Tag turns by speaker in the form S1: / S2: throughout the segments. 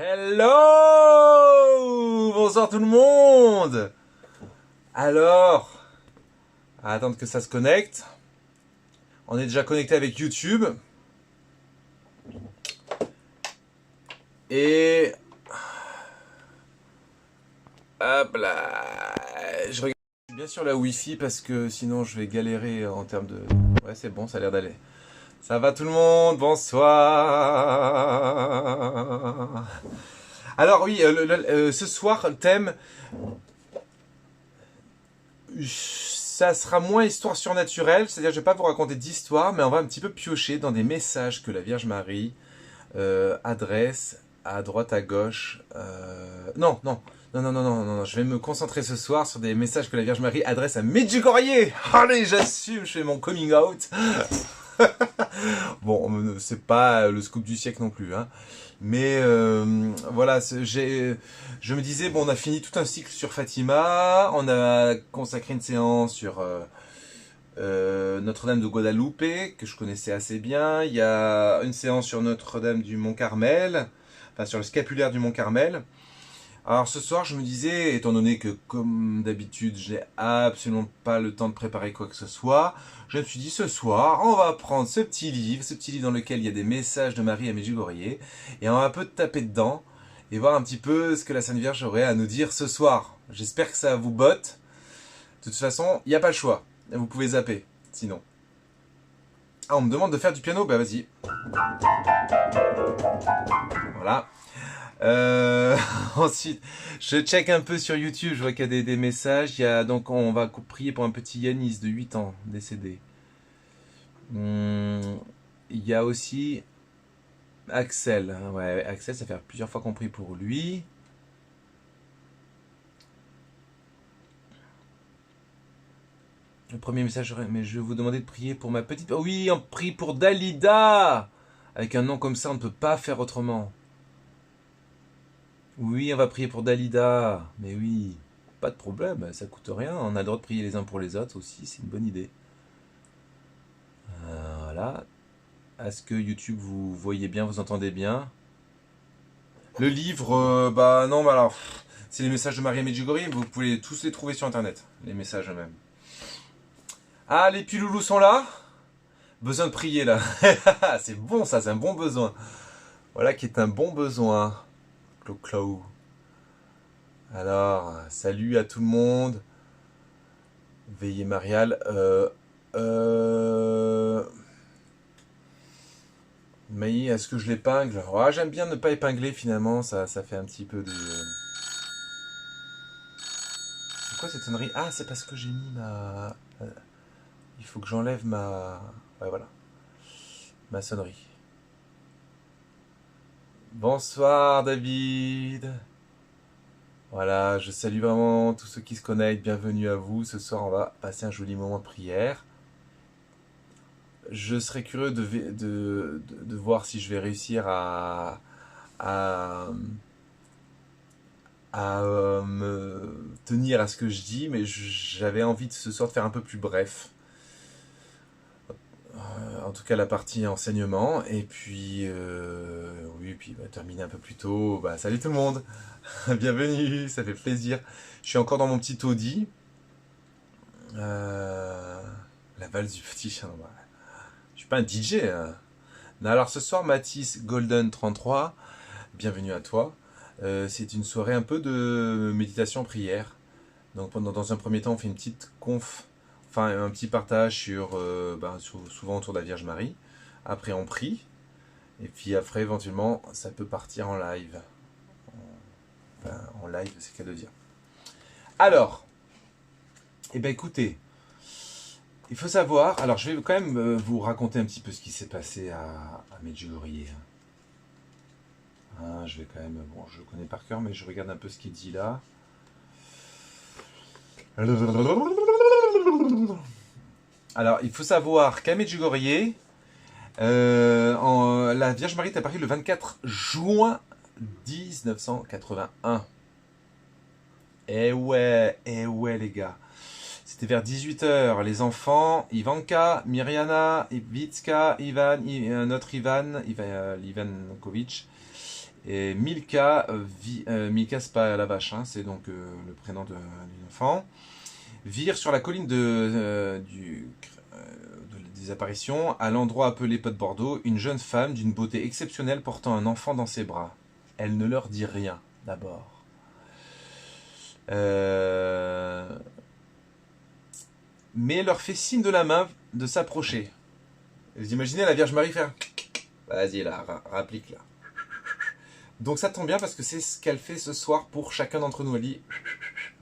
S1: Hello! Bonsoir tout le monde! Alors, à attendre que ça se connecte. On est déjà connecté avec YouTube. Et... hop là! Je regarde bien sur la Wi-Fi parce que sinon je vais galérer en termes de... Ouais, c'est bon, ça a l'air d'aller. Ça va tout le monde? Bonsoir! Alors oui, ce soir, le thème... ça sera moins histoire surnaturelle, c'est-à-dire je vais pas vous raconter d'histoire, mais on va un petit peu piocher dans des messages que la Vierge Marie adresse à droite à gauche. Non, je vais me concentrer ce soir sur des messages que la Vierge Marie adresse à Medjugorje. Allez, j'assume, je fais mon coming out. Bon, c'est pas le scoop du siècle non plus, hein. Mais voilà, je me disais, bon, on a fini tout un cycle sur Fatima, on a consacré une séance sur Notre-Dame de Guadalupe, que je connaissais assez bien. Il y a une séance sur Notre-Dame du Mont-Carmel, enfin sur le scapulaire du Mont-Carmel. Alors ce soir, je me disais, étant donné que comme d'habitude, j'ai absolument pas le temps de préparer quoi que ce soit, je me suis dit ce soir, on va prendre ce petit livre dans lequel il y a des messages de Marie à Medjugorje, et on va un peu taper dedans et voir un petit peu ce que la Sainte Vierge aurait à nous dire ce soir. J'espère que ça vous botte. De toute façon, il n'y a pas le choix. Vous pouvez zapper, sinon. Ah, on me demande de faire du piano, bah vas-y. Voilà. Ensuite, je check un peu sur YouTube, je vois qu'il y a des messages. Donc, on va prier pour un petit Yanis de 8 ans, décédé. Il y a aussi Axel. Ouais, Axel, ça fait plusieurs fois qu'on prie pour lui. Le premier message, mais je vais vous demander de prier pour ma petite... Oh oui, on prie pour Dalida! Avec un nom comme ça, on ne peut pas faire autrement. Oui, on va prier pour Dalida. Mais oui, pas de problème, ça coûte rien. On a le droit de prier les uns pour les autres aussi, c'est une bonne idée. Voilà. Est-ce que YouTube, vous voyez bien, vous entendez bien? Le livre, bah non, bah alors, c'est les messages de Marie Medjugorje, vous pouvez tous les trouver sur Internet, les messages eux-mêmes. Ah, les piloulous sont là? Besoin de prier là. C'est bon ça, c'est un bon besoin. Voilà qui est un bon besoin. Clo-clo. Alors, salut à tout le monde. Veillez Marial. Maï, est-ce que je l'épingle? Ah, j'aime bien ne pas épingler finalement, ça fait un petit peu de... C'est quoi cette sonnerie? Ah, c'est parce que j'ai mis ma... Il faut que j'enlève ma... Ouais, voilà. Ma sonnerie. Bonsoir David. Voilà, je salue vraiment tous ceux qui se connectent. Bienvenue à vous. Ce soir, on va passer un joli moment de prière. Je serais curieux de voir si je vais réussir à me tenir à ce que je dis, mais j'avais envie de ce soir de faire un peu plus bref. En tout cas, la partie enseignement. Et puis, oui, puis terminer un peu plus tôt. Bah, salut tout le monde. Bienvenue, ça fait plaisir. Je suis encore dans mon petit taudis. La valse du petit chien. Bah, je suis pas un DJ. Hein. Non, alors ce soir, Mathis Golden 33, bienvenue à toi. C'est une soirée un peu de méditation prière. Donc dans un premier temps, on fait une petite conf, enfin un petit partage souvent autour de la Vierge Marie. Après, on prie. Et puis après, éventuellement, ça peut partir en live. Enfin, en live, c'est qu'à de dire. Alors, eh ben écoutez, il faut savoir. Alors, je vais quand même vous raconter un petit peu ce qui s'est passé à Medjugorje. Hein, je vais quand même. Bon, je le connais par cœur, mais je regarde un peu ce qui est dit là. Alors, il faut savoir qu'à Medjugorje, la Vierge Marie est apparue le 24 juin 1981. Eh ouais les gars. C'était vers 18h. Les enfants, Ivanka, Mirjana, Vitska, Ivan, notre Ivan Ivankovic,
S2: Et Milka, Milka c'est pas la vache, hein, c'est donc le prénom d'une enfant, vire sur la colline des apparitions, à l'endroit appelé Pot de Bordeaux, une jeune femme d'une beauté exceptionnelle portant un enfant dans ses bras. Elle ne leur dit rien, d'abord. Mais elle leur fait signe de la main de s'approcher. Vous imaginez la Vierge Marie faire... Vas-y là, rapplique là. Donc ça tombe bien parce que c'est ce qu'elle fait ce soir pour chacun d'entre nous. Elle dit,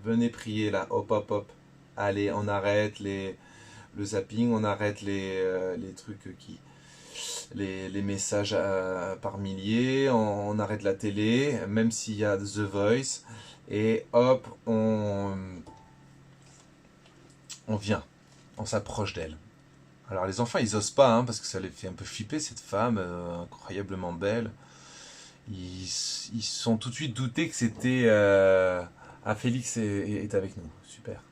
S2: venez prier là, hop hop hop. Allez, on arrête le zapping, on arrête les trucs les messages par milliers, on arrête la télé, même s'il y a The Voice, et hop, on vient, on s'approche d'elle. Alors les enfants, ils osent pas, hein, parce que ça les fait un peu flipper, cette femme incroyablement belle. Ils se sont tout de suite doutés que c'était... Ah, Félix est avec nous, super.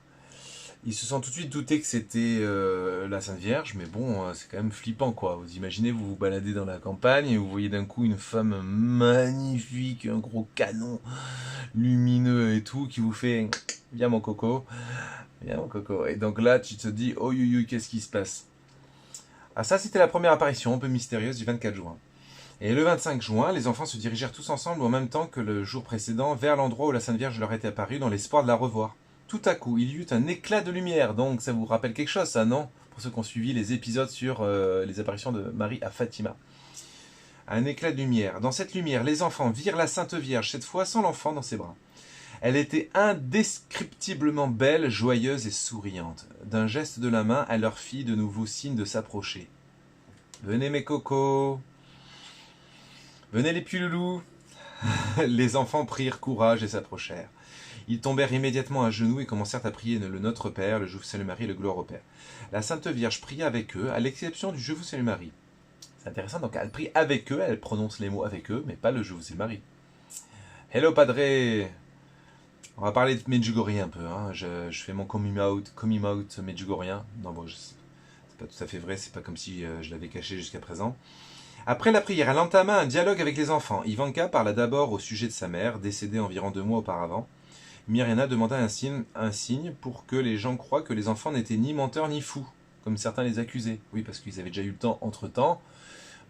S2: Ils se sont tout de suite doutés que c'était la Sainte Vierge, mais bon, c'est quand même flippant, quoi. Vous imaginez, vous vous baladez dans la campagne et vous voyez d'un coup une femme magnifique, un gros canon lumineux et tout, qui vous fait « Viens mon coco, viens mon coco ». Et donc là, tu te dis « Oh, qu'est-ce qui se passe ?» Ah, ça, c'était la première apparition un peu mystérieuse du 24 juin. Et le 25 juin, les enfants se dirigèrent tous ensemble en même temps que le jour précédent vers l'endroit où la Sainte Vierge leur était apparue dans l'espoir de la revoir. Tout à coup, il y eut un éclat de lumière, donc ça vous rappelle quelque chose, ça, non? Pour ceux qui ont suivi les épisodes sur les apparitions de Marie à Fatima. Un éclat de lumière. Dans cette lumière, les enfants virent la Sainte Vierge, cette fois sans l'enfant dans ses bras. Elle était indescriptiblement belle, joyeuse et souriante. D'un geste de la main, elle leur fit de nouveau signe de s'approcher. « Venez mes cocos !»« Venez les petits loulous !» Les enfants prirent courage et s'approchèrent. Ils tombèrent immédiatement à genoux et commencèrent à prier le Notre Père, le Je vous salue Marie et le Gloire au Père. La Sainte Vierge pria avec eux, à l'exception du Je vous salue Marie. C'est intéressant, donc elle prie avec eux, elle prononce les mots avec eux, mais pas le Je vous salue Marie. Hello Padre. On va parler de Medjugorje un peu, hein. Je fais mon coming out medjugorien. Non bon, c'est pas tout à fait vrai, c'est pas comme si je l'avais caché jusqu'à présent. Après la prière, elle entama un dialogue avec les enfants. Ivanka parla d'abord au sujet de sa mère, décédée environ 2 mois auparavant. Myriana demanda un signe pour que les gens croient que les enfants n'étaient ni menteurs ni fous, comme certains les accusaient. Oui, parce qu'ils avaient déjà eu le temps, entre-temps,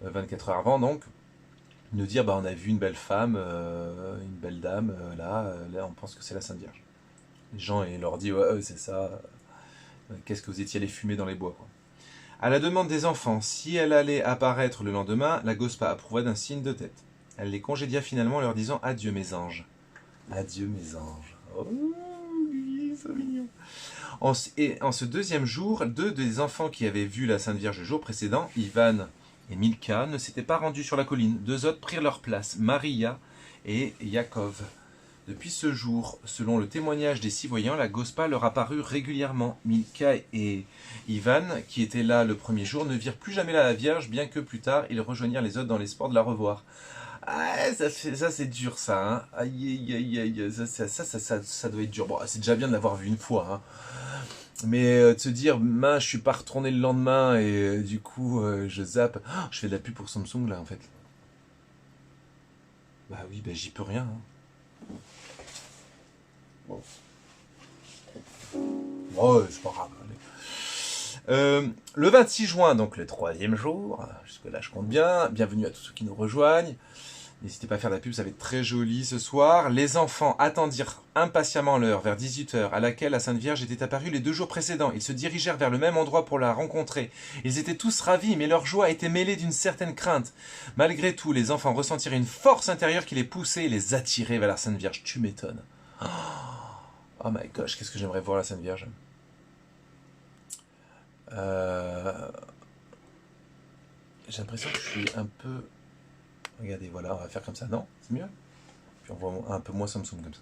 S2: 24 heures avant donc, de dire on a vu une belle femme, une belle dame, là on pense que c'est la Sainte Vierge. Les gens, ils leur disent ouais, c'est ça, qu'est-ce que vous étiez allés fumer dans les bois, quoi. À la demande des enfants, si elle allait apparaître le lendemain, la Gospa approuva d'un signe de tête. Elle les congédia finalement en leur disant adieu mes anges. Adieu mes anges. Oh, c'est mignon. En ce deuxième jour, 2 des enfants qui avaient vu la Sainte Vierge le jour précédent, Ivan et Milka, ne s'étaient pas rendus sur la colline. 2 autres prirent leur place, Maria et Yakov. Depuis ce jour, selon le témoignage des 6 voyants, la Gospa leur apparut régulièrement. Milka et Ivan, qui étaient là le premier jour, ne virent plus jamais la Vierge, bien que plus tard, ils rejoignirent les autres dans l'espoir de la revoir. Ah, ça c'est dur ça, hein. Aïe, aïe, aïe, ça doit être dur. Bon, c'est déjà bien de l'avoir vu une fois, hein. Mais de se dire, mince, je suis pas retourné le lendemain et du coup, je zappe. Oh, je fais de la pub pour Samsung là en fait. Bah oui, bah j'y peux rien, hein. Bon. Oh, c'est pas grave. Le 26 juin, donc le 3e jour, jusque là je compte bien, bienvenue à tous ceux qui nous rejoignent. N'hésitez pas à faire de la pub, ça va être très joli ce soir. Les enfants attendirent impatiemment l'heure, vers 18h, à laquelle la Sainte Vierge était apparue les 2 jours précédents. Ils se dirigèrent vers le même endroit pour la rencontrer. Ils étaient tous ravis, mais leur joie était mêlée d'une certaine crainte. Malgré tout, les enfants ressentirent une force intérieure qui les poussait et les attirait vers la Sainte Vierge. Tu m'étonnes. Oh my gosh, qu'est-ce que j'aimerais voir la Sainte Vierge. J'ai l'impression que je suis un peu... Regardez, voilà, on va faire comme ça. Non, c'est mieux. Puis on voit un peu moins Samsung comme ça.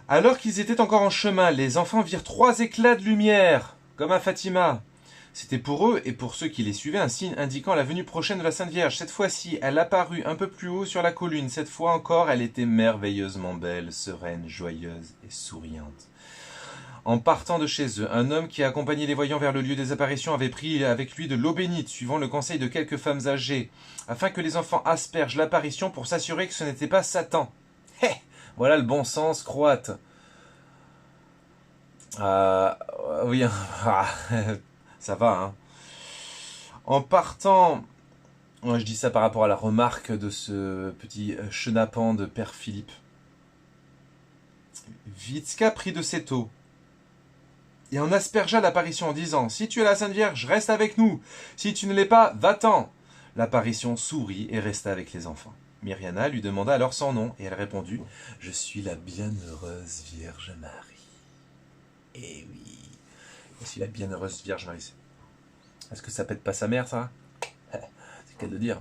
S2: Alors qu'ils étaient encore en chemin, les enfants virent 3 éclats de lumière, comme à Fatima. C'était pour eux et pour ceux qui les suivaient un signe indiquant la venue prochaine de la Sainte Vierge. Cette fois-ci, elle apparut un peu plus haut sur la colline. Cette fois encore, elle était merveilleusement belle, sereine, joyeuse et souriante. En partant de chez eux, un homme qui accompagnait les voyants vers le lieu des apparitions avait pris avec lui de l'eau bénite, suivant le conseil de quelques femmes âgées, afin que les enfants aspergent l'apparition pour s'assurer que ce n'était pas Satan. Hé, voilà le bon sens croate. Oui, ça va, hein. En partant, moi je dis ça par rapport à la remarque de ce petit chenapan de Père Philippe. Vitska prit de cette eau et en aspergea l'apparition en disant « Si tu es la Sainte Vierge, reste avec nous. Si tu ne l'es pas, va-t'en. » L'apparition sourit et resta avec les enfants. Myriana lui demanda alors son nom et elle répondit « Je suis la bienheureuse Vierge Marie. » Eh oui, je suis la bienheureuse Vierge Marie. Est-ce que ça pète pas sa mère, ça? C'est qu'à de dire.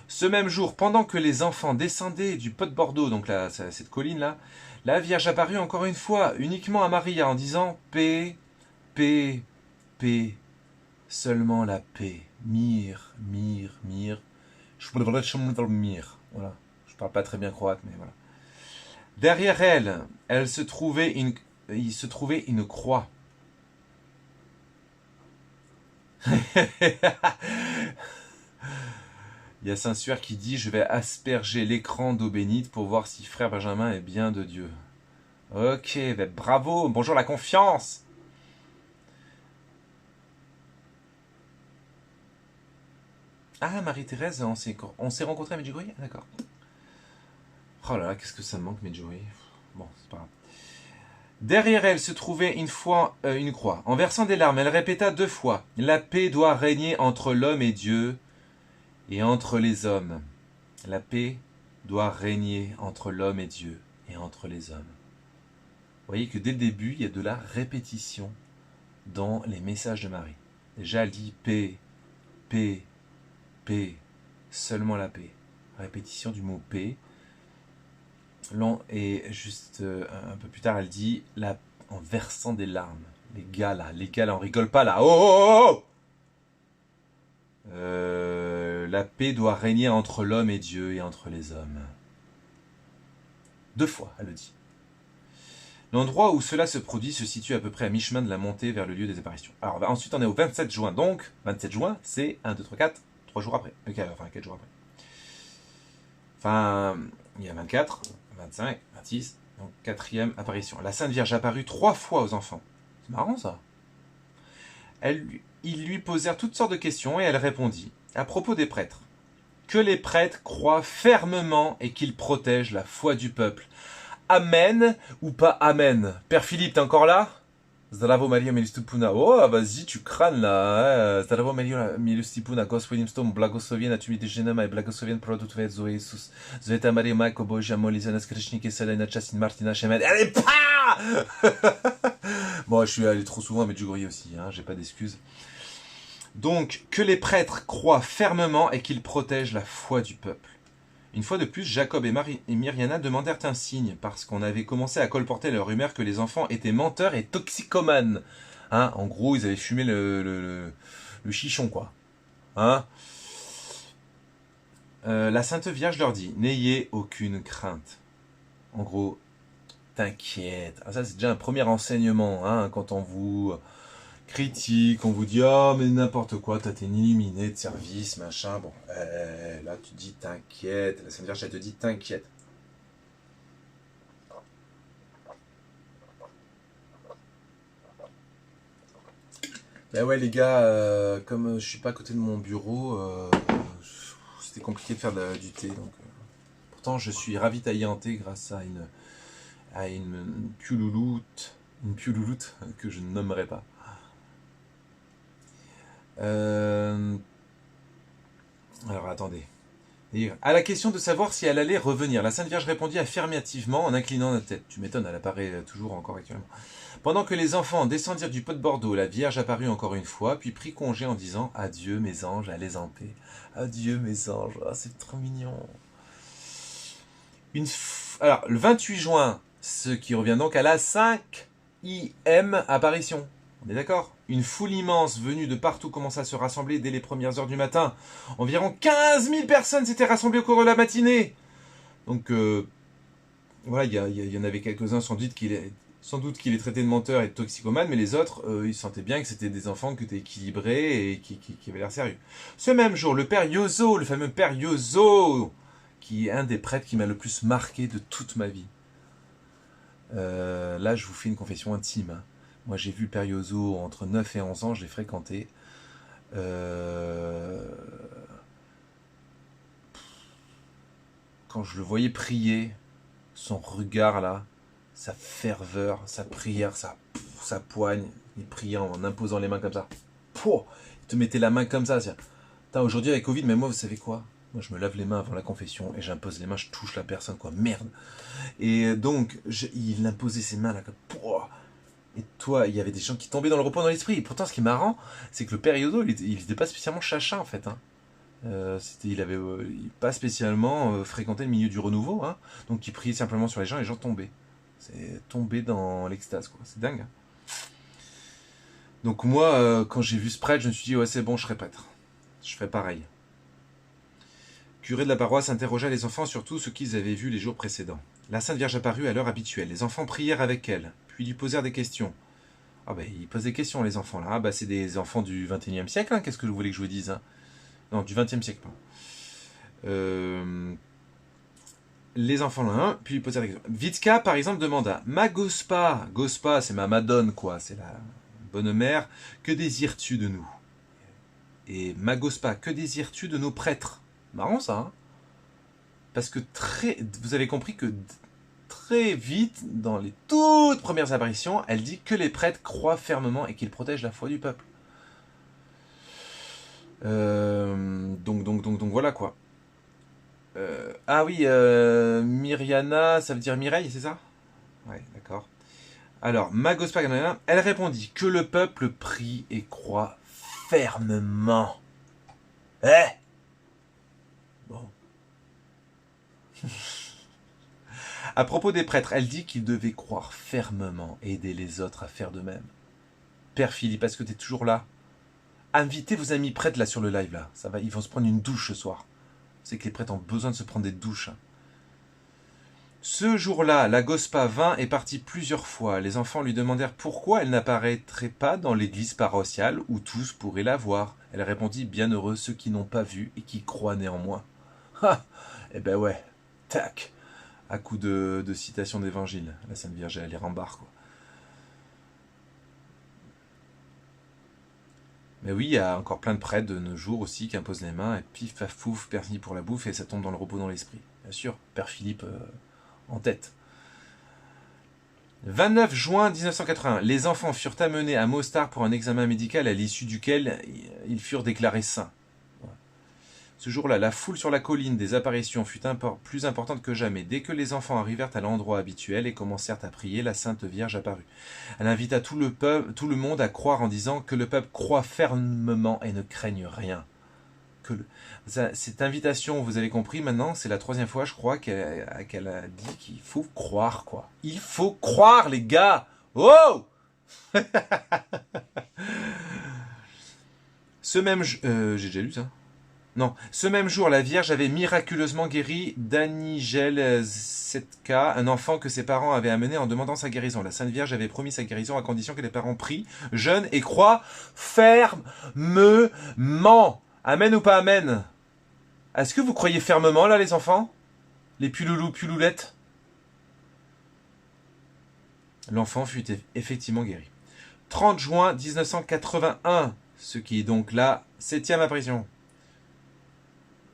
S2: Ce même jour, pendant que les enfants descendaient du Pot de Bordeaux, donc là, cette colline-là, la Vierge apparut encore une fois, uniquement à Maria, en disant « Paix, paix, paix, seulement la paix. Mire, mire, mire. Mire. » Voilà. Je parle pas très bien croate, mais voilà. Derrière elle, il se trouvait une croix. Il y a Saint-Suaire qui dit « Je vais asperger l'écran d'eau bénite pour voir si frère Benjamin est bien de Dieu. » Ok, ben bravo, bonjour la confiance. Ah, Marie-Thérèse, on s'est rencontrés à Medjugorje? D'accord. Oh là là, qu'est-ce que ça me manque, Medjugorje. Bon, c'est pas grave. Derrière elle se trouvait une croix. En versant des larmes, elle répéta 2 fois « La paix doit régner entre l'homme et Dieu et entre les hommes. La paix doit régner entre l'homme et Dieu et entre les hommes. » Vous voyez que dès le début, il y a de la répétition dans les messages de Marie. Déjà, elle dit paix, paix, paix, seulement la paix. Répétition du mot paix. Et juste un peu plus tard, elle dit en versant des larmes. Les gars là, on rigole pas là. Oh, oh, oh, la paix doit régner entre l'homme et Dieu et entre les hommes. 2 fois, elle le dit. L'endroit où cela se produit se situe à peu près à mi-chemin de la montée vers le lieu des apparitions. Alors ensuite, on est au 27 juin. Donc, 27 juin, c'est 1, 2, 3, 4, 3 jours après. Enfin, 4 jours après. Enfin, il y a 24, 25, 26, donc 4e apparition. La Sainte Vierge apparut 3 fois aux enfants. C'est marrant ça. Ils lui posèrent toutes sortes de questions et elle répondit. À propos des prêtres. Que les prêtres croient fermement et qu'ils protègent la foi du peuple. Amen ou pas amen? Père Philippe, t'es encore là? Zdravo Maria Milustupuna. Oh, vas-y, tu crânes là. Zdravo Maria Milustupuna. Gospodin Stom, Blagosloviena, tu mi deženama i blagoslovien plodot tvojeg Zoe Isus. Zveta Maria Majko Božja, moli za nas grešnike, sada na čast Martina Shemed. Allez, pas. Bon, je suis allé trop souvent à Medjugorje aussi, hein, j'ai pas d'excuses. Donc, que les prêtres croient fermement et qu'ils protègent la foi du peuple. Une fois de plus, Jacob et Myriana demandèrent un signe, parce qu'on avait commencé à colporter leur rumeur que les enfants étaient menteurs et toxicomanes. Hein, en gros, ils avaient fumé le chichon, quoi. Hein. La Sainte Vierge leur dit, n'ayez aucune crainte. En gros, t'inquiète. Ah, ça, c'est déjà un premier enseignement, hein, quand on vous critique, on vous dit « Oh, mais n'importe quoi, t'as été éliminé de service, machin. » Bon, là, tu te dis « T'inquiète. » La Sainte Vierge, elle te dit « T'inquiète. » Ben ouais, les gars, comme je suis pas à côté de mon bureau, c'était compliqué de faire du thé. Donc, pourtant, je suis ravitaillé en thé grâce à une pioulouloute que je ne nommerai pas. Alors attendez. À la question de savoir si elle allait revenir, la Sainte Vierge répondit affirmativement en inclinant la tête. Tu m'étonnes, elle apparaît toujours encore actuellement. Pendant que les enfants descendirent du Pot de Bordeaux, la Vierge apparut encore une fois, puis prit congé en disant « Adieu mes anges, allez en paix. Adieu mes anges. Oh, c'est trop mignon. » Alors, le 28 juin, ce qui revient donc à la 5e apparition. On est d'accord? Une foule immense venue de partout commença à se rassembler dès les premières heures du matin. Environ 15 000 personnes s'étaient rassemblées au cours de la matinée. Donc, voilà, il y en avait quelques-uns sans doute
S1: sans doute qu'il est traité de menteur et de toxicomane, mais les autres, ils sentaient bien que c'était des enfants qui étaient équilibrés et qui avaient l'air sérieux. Ce même jour, le père Yozo, le fameux père Yozo, qui est un des prêtres qui m'a le plus marqué de toute ma vie. Là, je vous fais une confession intime. Hein. Moi, j'ai vu le père Yozo entre 9 et 11 ans, je l'ai fréquenté. Quand je le voyais prier, son regard là, sa ferveur, sa prière, sa poigne, il priait en imposant les mains comme ça. Pouah, il te mettait la main comme ça. Aujourd'hui avec Covid, mais moi, vous savez quoi? Moi, je me lave les mains avant la confession et j'impose les mains, je touche la personne, quoi. Merde. Et donc, il imposait ses mains là, comme pouah. Et toi, il y avait des gens qui tombaient dans le repos dans l'esprit. Et pourtant, ce qui est marrant, c'est que le père Yodo, il n'était pas spécialement chacha en fait. Hein. Il avait pas spécialement fréquenté le milieu du renouveau, hein. Donc il priait simplement sur les gens tombaient. C'est tombé dans l'extase, quoi. C'est dingue. Hein. Donc moi, quand j'ai vu ce prêtre, je me suis dit, ouais, c'est bon, je serai prêtre. Je fais pareil. Le curé de la paroisse interrogea les enfants sur tout ce qu'ils avaient vu les jours précédents. La Sainte Vierge apparut à l'heure habituelle. Les enfants prièrent avec elle, puis lui posèrent des questions. Ah ben, ils posent des questions, les enfants, là. Ah ben, c'est des enfants du 21e siècle, hein. Qu'est-ce que vous voulez que je vous dise, hein? Non, du 20e siècle, pardon. Les enfants là, puis il posait la question. Vitka, par exemple, demanda Ma Gospa, Gospa, c'est ma Madone, quoi, c'est la bonne mère, que désires-tu de nous? Et ma Gospa, que désires-tu de nos prêtres? Marrant ça, hein? Parce que vous avez compris que très vite, dans les toutes premières apparitions, elle dit que les prêtres croient fermement et qu'ils protègent la foi du peuple. Donc voilà quoi. Ah oui, Myriana, ça veut dire Mireille, c'est ça? Ouais, d'accord. Alors, Magospa, elle répondit que le peuple prie et croit fermement. Eh? Bon. À propos des prêtres, elle dit qu'ils devaient croire fermement et aider les autres à faire de même. Père Philippe, est-ce que tu es toujours là? Invitez vos amis prêtres là sur le live là. Ça va, ils vont se prendre une douche ce soir. C'est que les prêtres ont besoin de se prendre des douches. Ce jour-là, la Gospa vint et partit plusieurs fois. Les enfants lui demandèrent pourquoi elle n'apparaîtrait pas dans l'église paroissiale où tous pourraient la voir. Elle répondit bienheureux ceux qui n'ont pas vu et qui croient néanmoins. Ah, eh ben ouais, tac, à coup de citation d'évangile. La Sainte Vierge, elle les rembarre, quoi. Mais oui, il y a encore plein de prêtres de nos jours aussi qui imposent les mains et pif, paf, pouf, permis pour la bouffe et ça tombe dans le repos dans l'esprit. Bien sûr, Père Philippe en tête. 29 juin 1981, les enfants furent amenés à Mostar pour un examen médical à l'issue duquel ils furent déclarés sains. Ce jour-là, la foule sur la colline des apparitions fut plus importante que jamais. Dès que les enfants arrivèrent à l'endroit habituel et commencèrent à prier, la Sainte Vierge apparut. Elle invita tout le monde à croire en disant que le peuple croit fermement et ne craigne rien. Cette invitation, vous avez compris maintenant, c'est la 3e fois, je crois, qu'elle a dit qu'il faut croire, quoi. Il faut croire, les gars! Oh! Ce même... j'ai déjà lu ça. Non, ce même jour, la Vierge avait miraculeusement guéri Danigel Setka, un enfant que ses parents avaient amené en demandant sa guérison. La Sainte Vierge avait promis sa guérison à condition que les parents prient, jeûnent et croient fermement. Amen ou pas amen? Est-ce que vous croyez fermement là, les enfants? Les puloulous, puloulettes? L'enfant fut effectivement guéri. 30 juin 1981, ce qui est donc la 7e apparition.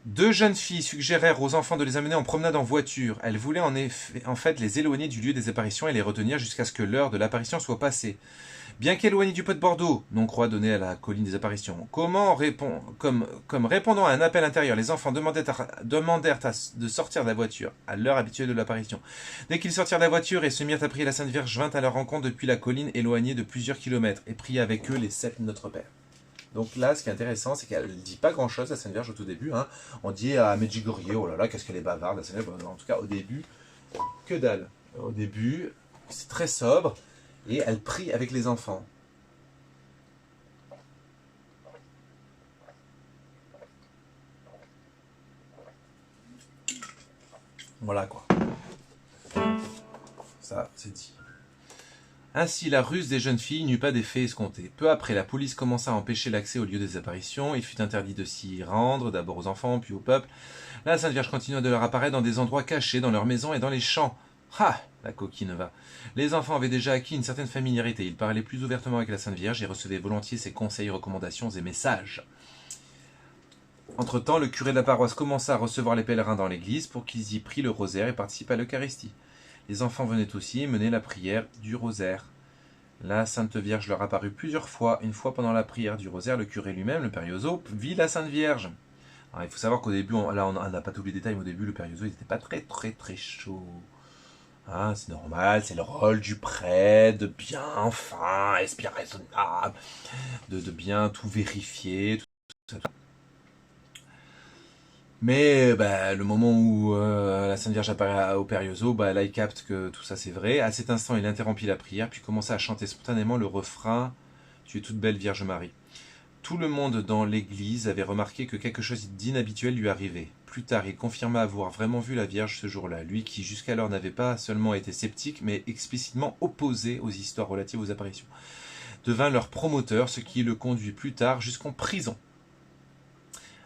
S1: 2 jeunes filles suggérèrent aux enfants de les amener en promenade en voiture. Elles voulaient en fait les éloigner du lieu des apparitions et les retenir jusqu'à ce que l'heure de l'apparition soit passée. Bien qu'éloignés du pot de Bordeaux, non-croix donnée à la colline des apparitions, comme répondant à un appel intérieur, les enfants demandèrent de sortir de la voiture à l'heure habituelle de l'apparition. Dès qu'ils sortirent de la voiture et se mirent à prier, la Sainte Vierge vint à leur rencontre depuis la colline éloignée de plusieurs kilomètres et pria avec eux les 7 Notre Père. Donc là, ce qui est intéressant, c'est qu'elle ne dit pas grand-chose, la Sainte Vierge, au tout début. Hein. On dit à Medjugorje, oh là là, qu'est-ce qu'elle est bavarde, la Sainte Vierge. En tout cas, au début, que dalle. Au début, c'est très sobre, et elle prie avec les enfants. Voilà, quoi. Ça, c'est dit.
S2: Ainsi, la ruse des jeunes filles n'eut pas d'effet escompté. Peu après, la police commença à empêcher l'accès au lieu des apparitions. Il fut interdit de s'y rendre, d'abord aux enfants, puis au peuple. La Sainte Vierge continua de leur apparaître dans des endroits cachés, dans leurs maisons et dans les champs. Ah, la coquine va. Les enfants avaient déjà acquis une certaine familiarité. Ils parlaient plus ouvertement avec la Sainte Vierge et recevaient volontiers ses conseils, recommandations et messages. Entre-temps, le curé de la paroisse commença à recevoir les pèlerins dans l'église pour qu'ils y prient le rosaire et participent à l'Eucharistie. Les enfants venaient aussi et menaient la prière du rosaire. La Sainte Vierge leur apparut plusieurs fois. Une fois pendant la prière du rosaire, le curé lui-même, le Père Yozo, vit la Sainte Vierge. Alors, il faut savoir qu'au début, là on n'a pas tous les détails, mais au début, le Père Yozo n'était pas très chaud. Hein, c'est normal, c'est le rôle du prêtre, de bien fin, esprit raisonnable, de bien tout vérifier, tout ça. Mais le moment où la Sainte Vierge apparaît au Père Yozo, là il capte que tout ça c'est vrai. À cet instant, il interrompit la prière, puis commença à chanter spontanément le refrain « Tu es toute belle Vierge Marie ». Tout le monde dans l'église avait remarqué que quelque chose d'inhabituel lui arrivait. Plus tard, il confirma avoir vraiment vu la Vierge ce jour-là, lui qui jusqu'alors n'avait pas seulement été sceptique, mais explicitement opposé aux histoires relatives aux apparitions. Devint leur promoteur, ce qui le conduit plus tard jusqu'en prison.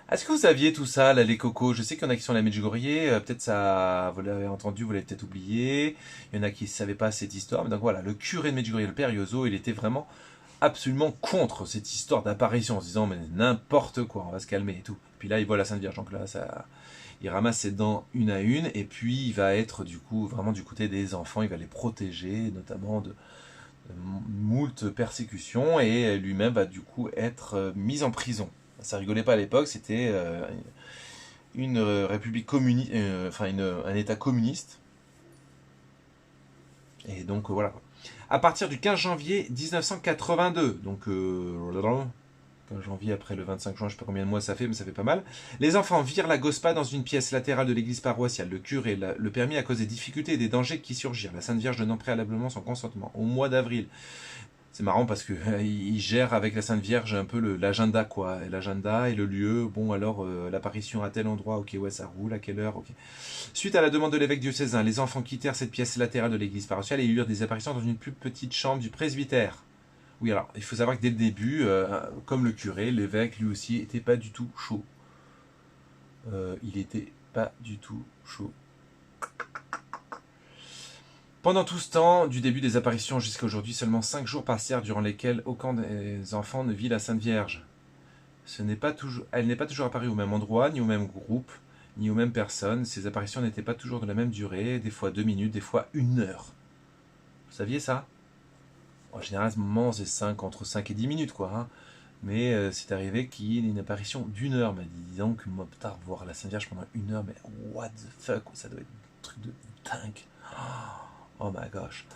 S2: Est-ce que vous saviez tout ça, là, les cocos? Je sais qu'il y en a qui sont à la Medjugorje, peut-être ça, vous l'avez entendu, vous l'avez peut-être oublié. Il y en a qui ne savaient pas cette histoire. Mais donc voilà, le curé de Medjugorje, le Père Yozo, il était vraiment absolument contre cette histoire d'apparition, en se disant mais n'importe quoi, on va se calmer et tout. Puis là, il voit la Sainte Vierge, donc là, il ramasse ses dents une à une, et puis il va être du coup vraiment du côté des enfants, il va les protéger, notamment de moult persécutions, et lui-même va du coup être mis en prison. Ça rigolait pas à l'époque, c'était une république communiste, un État communiste. Et donc voilà. À partir du 15 janvier 1982, donc 15 janvier après le 25 juin, je sais pas combien de mois ça fait, mais ça fait pas mal. Les enfants virent la Gospa dans une pièce latérale de l'église paroissiale. Le curé le permit à cause des difficultés et des dangers qui surgirent. La Sainte Vierge donnant préalablement son consentement. Au mois d'avril, c'est marrant parce que il gère avec la Sainte Vierge un peu l'agenda, quoi. L'agenda et le lieu. Bon, alors, l'apparition à tel endroit, ok, ouais, ça roule, à quelle heure, ok. Suite à la demande de l'évêque diocésain, les enfants quittèrent cette pièce latérale de l'église paroissiale et eurent des apparitions dans une plus petite chambre du presbytère. Oui, alors, il faut savoir que dès le début, comme le curé, l'évêque, lui aussi, était pas du tout chaud. Il était pas du tout chaud. Pendant tout ce temps, du début des apparitions jusqu'à aujourd'hui, seulement 5 jours passèrent durant lesquels aucun des enfants ne vit la Sainte Vierge. Elle n'est pas toujours apparue au même endroit, ni au même groupe, ni aux mêmes personnes. Ces apparitions n'étaient pas toujours de la même durée, des fois 2 minutes, des fois 1 heure. Vous saviez ça? En général, ce moment, c'est entre 5 et 10 minutes, quoi. Hein. Mais c'est arrivé qu'il y ait une apparition d'1 heure. Mais dis donc, moi, putain, voir la Sainte Vierge pendant 1 heure, mais what the fuck, ça doit être un truc de dingue. Oh my gosh.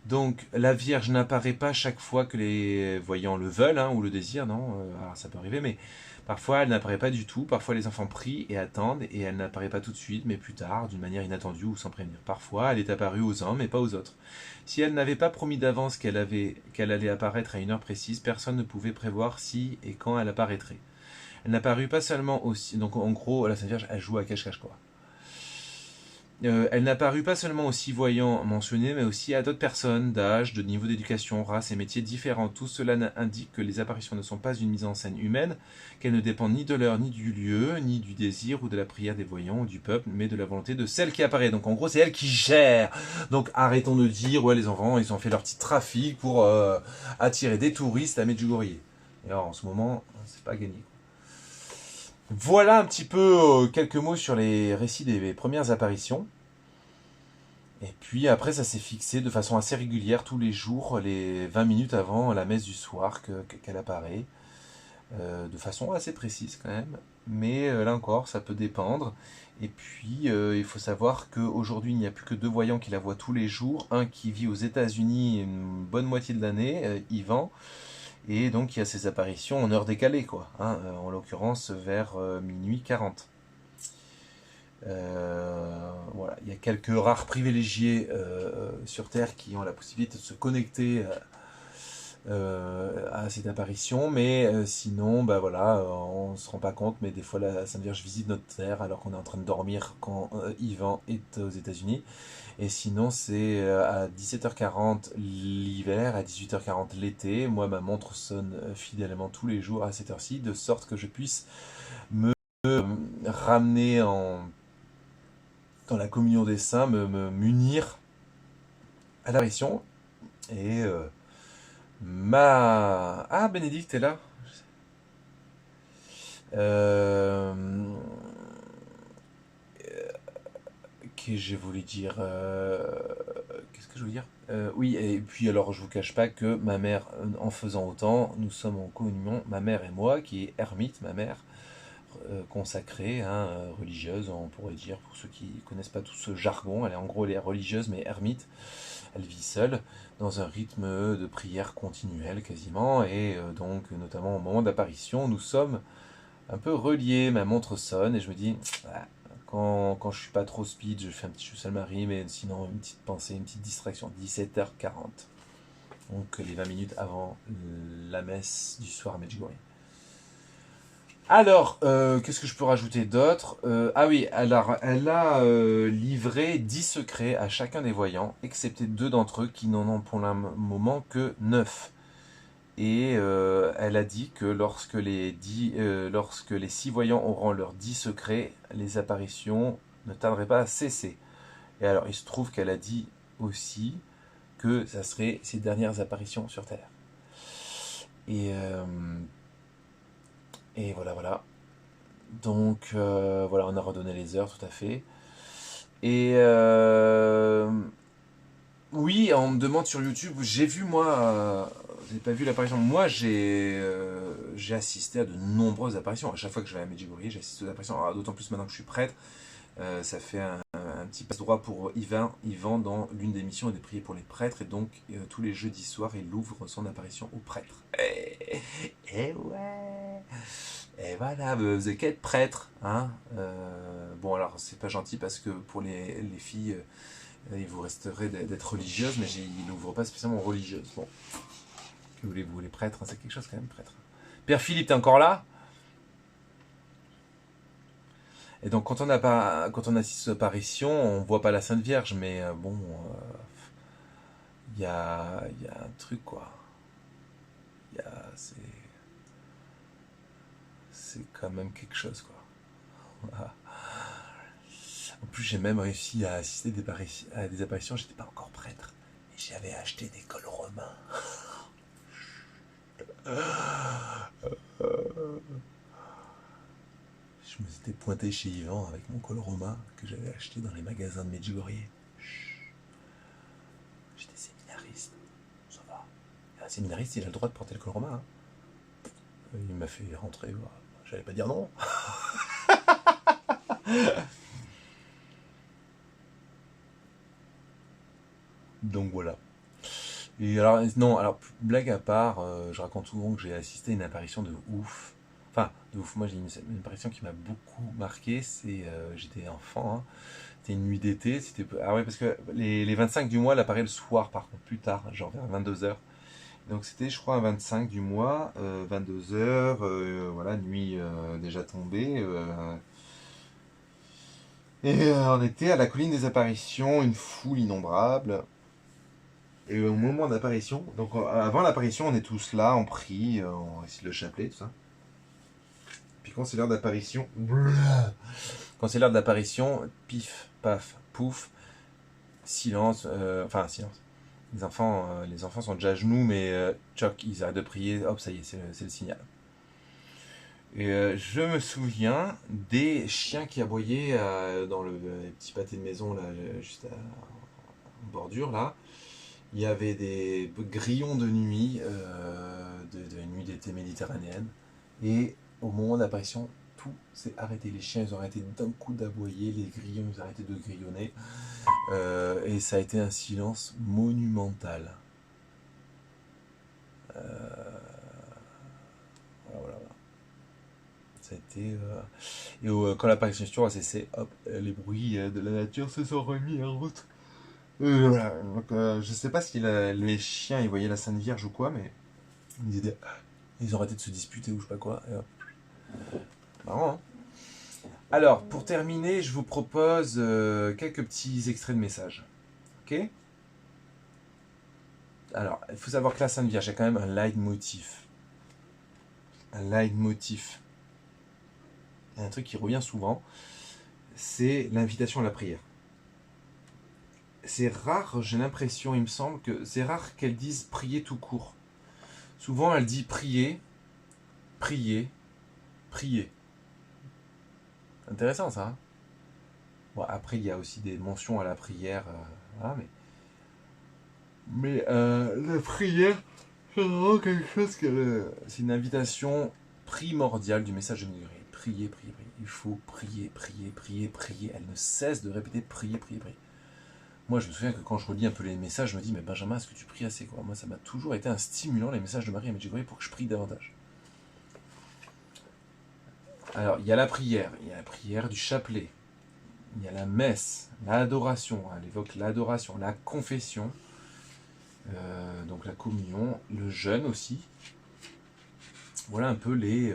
S2: Donc, la Vierge n'apparaît pas chaque fois que les voyants le veulent, ou le désirent, non? Alors, ça peut arriver, mais parfois, elle n'apparaît pas du tout. Parfois, les enfants prient et attendent, et elle n'apparaît pas tout de suite, mais plus tard, d'une manière inattendue ou sans prévenir. Parfois, elle est apparue aux uns, mais pas aux autres. Si elle n'avait pas promis d'avance qu'elle allait apparaître à une heure précise, personne ne pouvait prévoir si et quand elle apparaîtrait. Elle n'apparut pas seulement aussi... Donc, en gros, la Sainte Vierge, elle joue à cache-cache, quoi. Elle n'apparut pas seulement aux 6 voyants mentionnés, mais aussi à d'autres personnes d'âge, de niveau d'éducation, race et métiers différents. Tout cela indique que les apparitions ne sont pas une mise en scène humaine, qu'elles ne dépendent ni de l'heure, ni du lieu, ni du désir ou de la prière des voyants ou du peuple, mais de la volonté de celle qui apparaît. Donc en gros, c'est elle qui gère. Donc arrêtons de dire, ouais, les enfants, ils ont fait leur petit trafic pour attirer des touristes à Medjugorje. Et alors, en ce moment, c'est pas gagné. Voilà un petit peu quelques mots sur les récits des premières apparitions. Et puis après, ça s'est fixé de façon assez régulière tous les jours, les 20 minutes avant la messe du soir qu'elle apparaît. De façon assez précise quand même. Mais là encore, ça peut dépendre. Et puis, il faut savoir qu'aujourd'hui, il n'y a plus que 2 voyants qui la voient tous les jours. Un qui vit aux États-Unis une bonne moitié de l'année, Yvan. Et donc, il y a ces apparitions en heure décalée, quoi. En l'occurrence, vers minuit 40. Voilà. Il y a quelques rares privilégiés sur Terre qui ont la possibilité de se connecter à cette apparition, mais sinon, bah voilà, on se rend pas compte, mais des fois la Sainte Vierge visite notre terre alors qu'on est en train de dormir quand Yvan est aux États-Unis. Et sinon, c'est à 17h40 l'hiver, à 18h40 l'été. Moi, ma montre sonne fidèlement tous les jours à cette heure-ci, de sorte que je puisse me ramener dans la communion des saints, me munir à l'apparition. Et Ah, Bénédicte est là. Euh, que j'ai voulu dire. Qu'est-ce que je voulais dire? Oui, et puis alors je vous cache pas que ma mère, en faisant autant, nous sommes en communion, ma mère et moi, qui est ermite, ma mère, consacrée, hein, religieuse, on pourrait dire, pour ceux qui connaissent pas tout ce jargon, elle est en gros elle est religieuse mais ermite, elle vit seule dans un rythme de prière continuelle quasiment, et donc notamment au moment d'apparition, nous sommes un peu reliés, ma montre sonne et je me dis, ah, quand je suis pas trop speed, je fais un petit Chaussal Marie, mais sinon une petite pensée, une petite distraction, 17h40. Donc les 20 minutes avant la messe du soir à Medjugorje. Alors, qu'est-ce que je peux rajouter d'autre? Ah oui, alors, elle a livré 10 secrets à chacun des voyants, excepté 2 d'entre eux qui n'en ont pour le moment que 9. Et elle a dit que lorsque les 6 voyants auront leurs 10 secrets, les apparitions ne tarderaient pas à cesser. Et alors, il se trouve qu'elle a dit aussi que ça serait ses dernières apparitions sur Terre. Et, euh, et voilà, voilà. Donc, voilà, on a redonné les heures, tout à fait. Et oui, on me demande sur YouTube, j'ai vu moi, vous n'avez pas vu l'apparition, moi j'ai assisté à de nombreuses apparitions. À chaque fois que je vais à Medjugorje, j'assiste aux apparitions. Alors, d'autant plus maintenant que je suis prêtre, ça fait un petit passe-droit pour Yvan. Yvan, dans l'une des missions, est de prier pour les prêtres, et donc tous les jeudis soirs, il ouvre son apparition aux prêtres. Et ouais. Et voilà, vous n'avez qu'à être prêtre. Hein. Bon, alors, c'est pas gentil parce que pour les filles, il vous resterait d'être religieuse, mais il n'ouvre pas spécialement religieuse. Bon, que voulez-vous, les prêtres, hein, c'est quelque chose quand même, prêtre. Père Philippe, t'es encore là? Et donc, quand on assiste aux apparitions, on voit pas la Sainte Vierge, mais bon, il y a un truc, quoi. Il y a, c'est quand même quelque chose, quoi. En plus, j'ai même réussi à assister à des apparitions. J'étais pas encore prêtre, mais j'avais acheté des cols romains. Je me suis pointé chez Yvan avec mon col romain que j'avais acheté dans les magasins de Medjugorje. J'étais séminariste, ça va. Un séminariste, il a le droit de porter le col romain. Hein. Il m'a fait rentrer. Bah, j'allais pas dire non. Donc voilà. Et alors, non, alors, blague à part, je raconte souvent que j'ai assisté à une apparition de ouf. Enfin, de ouf, moi j'ai une apparition qui m'a beaucoup marqué, c'est, j'étais enfant, hein. C'était une nuit d'été, ah ouais, parce que les 25 du mois, elle apparaît le soir, par contre, plus tard, genre vers 22h. Donc c'était, je crois, un 25 du mois, 22h, voilà, nuit déjà tombée. Et on était à la colline des apparitions, une foule innombrable. Et au moment d'apparition, donc avant l'apparition, on est tous là, on prie, on récite le chapelet, tout ça. Puis quand c'est l'heure d'apparition, quand c'est l'heure d'apparition, pif, paf, pouf, silence, enfin silence. Les enfants sont déjà à genoux, mais tchoc, ils arrêtent de prier, hop, ça y est, c'est le signal. Et je me souviens des chiens qui aboyaient dans le petit pâté de maison, là, juste en bordure, là. Il y avait des grillons de nuit, de nuit d'été méditerranéenne. Et au moment d'apparition, tout s'est arrêté. Les chiens, ils ont arrêté d'un coup d'aboyer. Les grillons, ils ont arrêté de grillonner. Et ça a été un silence monumental. Voilà, voilà. Ça a été... Et quand l'apparition a cessé, hop, les bruits de la nature se sont remis en route. Voilà. Donc, je sais pas si les chiens ils voyaient la Sainte Vierge ou quoi, mais
S1: Ils ont arrêté de se disputer ou je sais pas quoi. Marrant, hein. Alors, pour terminer, je vous propose quelques petits extraits de messages. Ok? Alors, il faut savoir que la Sainte Vierge a quand même un leitmotiv. Un leitmotiv. Il y a un truc qui revient souvent, c'est l'invitation à la prière. C'est rare, j'ai l'impression, il me semble que c'est rare qu'elle dise prier tout court. Souvent, elle dit prier, prier, prier. Intéressant ça. Hein. Bon, après, il y a aussi des mentions à la prière. Voilà, mais la prière, c'est vraiment quelque chose que... C'est une invitation primordiale du message de Miguel. Prier, prier, prier. Il faut prier, prier, prier, prier. Elle ne cesse de répéter prier, prier, prier. Moi, je me souviens que quand je relis un peu les messages, je me dis, mais Benjamin, est-ce que tu pries assez quoi? Moi, ça m'a toujours été un stimulant, les messages de Marie et Medjugorje, pour que je prie davantage. Alors, il y a la prière du chapelet, il y a la messe, l'adoration, elle évoque l'adoration, la confession, donc la communion, le jeûne aussi. Voilà un peu les...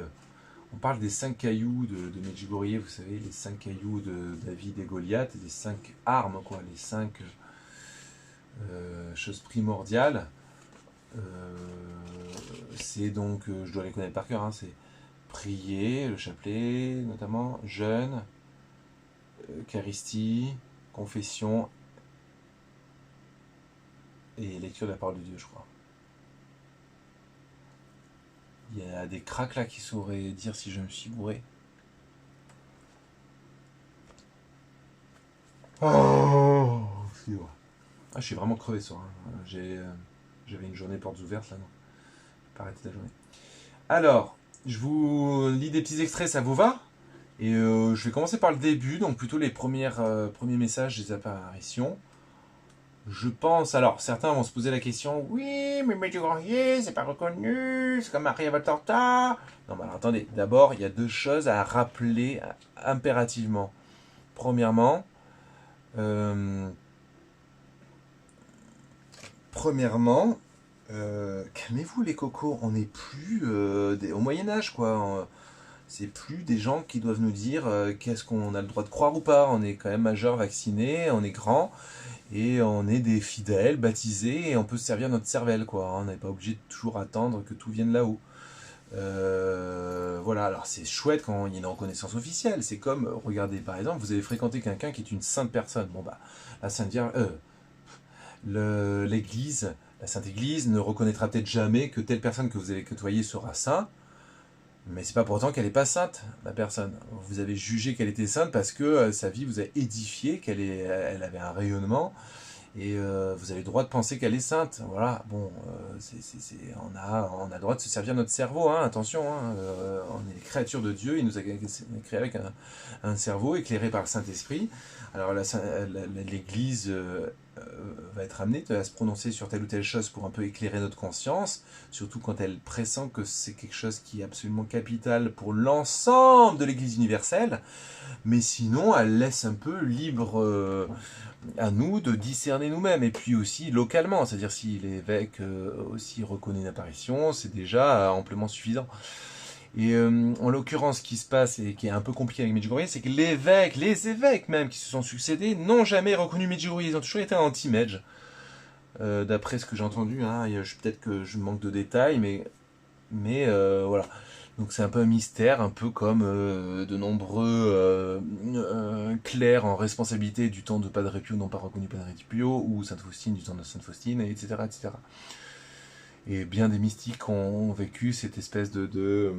S1: on parle des 5 cailloux de Medjugorje, vous savez, les 5 cailloux de David et Goliath, les 5 armes, quoi, les 5 choses primordiales. C'est donc, je dois les connaître par cœur, hein, c'est prier, le chapelet notamment, jeûne, Eucharistie, confession et lecture de la parole de Dieu, je crois. Il y a des cracks là qui sauraient dire si je me suis bourré. Oh, excusez-moi. Ah, je suis vraiment crevé ce soir. Hein. J'avais une journée portes ouvertes là, non. Pas arrêter la journée. Alors, je vous lis des petits extraits, ça vous va? Et je vais commencer par le début, donc plutôt les premiers messages des apparitions. Je pense, alors certains vont se poser la question, oui, mais Medjugorje, c'est pas reconnu, c'est comme Maria Valtorta. Non, mais alors, attendez, d'abord, il y a 2 choses à rappeler impérativement. Premièrement, calmez-vous les cocos, on n'est plus au Moyen-Âge, quoi. C'est plus des gens qui doivent nous dire qu'est-ce qu'on a le droit de croire ou pas. On est quand même majeur, vacciné, on est grand. Et on est des fidèles, baptisés, et on peut se servir notre cervelle, quoi. On n'est pas obligé de toujours attendre que tout vienne là-haut. Voilà, alors c'est chouette quand il y a une reconnaissance officielle. C'est comme, regardez, par exemple, vous avez fréquenté quelqu'un qui est une sainte personne. Bon, bah, la Sainte Vierge, l'Église, la Sainte Église ne reconnaîtra peut-être jamais que telle personne que vous avez côtoyée sera sainte. Mais c'est pas pour autant qu'elle n'est pas sainte, la personne. Vous avez jugé qu'elle était sainte parce que sa vie vous a édifié, elle avait un rayonnement, et vous avez le droit de penser qu'elle est sainte. Voilà, bon, on a le droit de se servir notre cerveau, hein, attention, hein, on est les créatures de Dieu, il nous a créé avec un cerveau éclairé par le Saint-Esprit. Alors l'Église va être amenée à se prononcer sur telle ou telle chose pour un peu éclairer notre conscience, surtout quand elle pressent que c'est quelque chose qui est absolument capital pour l'ensemble de l'Église universelle, mais sinon elle laisse un peu libre à nous de discerner nous-mêmes, et puis aussi localement, c'est-à-dire si l'évêque aussi reconnaît une apparition, c'est déjà amplement suffisant. Et en l'occurrence, ce qui se passe et qui est un peu compliqué avec Medjugorje, c'est que les évêques même qui se sont succédés, n'ont jamais reconnu Medjugorje. Ils ont toujours été anti-Medj. D'après ce que j'ai entendu, hein, peut-être que je manque de détails, mais voilà. Donc c'est un peu un mystère, un peu comme de nombreux clercs en responsabilité du temps de Padre Pio n'ont pas reconnu Padre Pio, ou Sainte Faustine du temps de Sainte Faustine, etc., etc. Et bien des mystiques ont vécu cette espèce de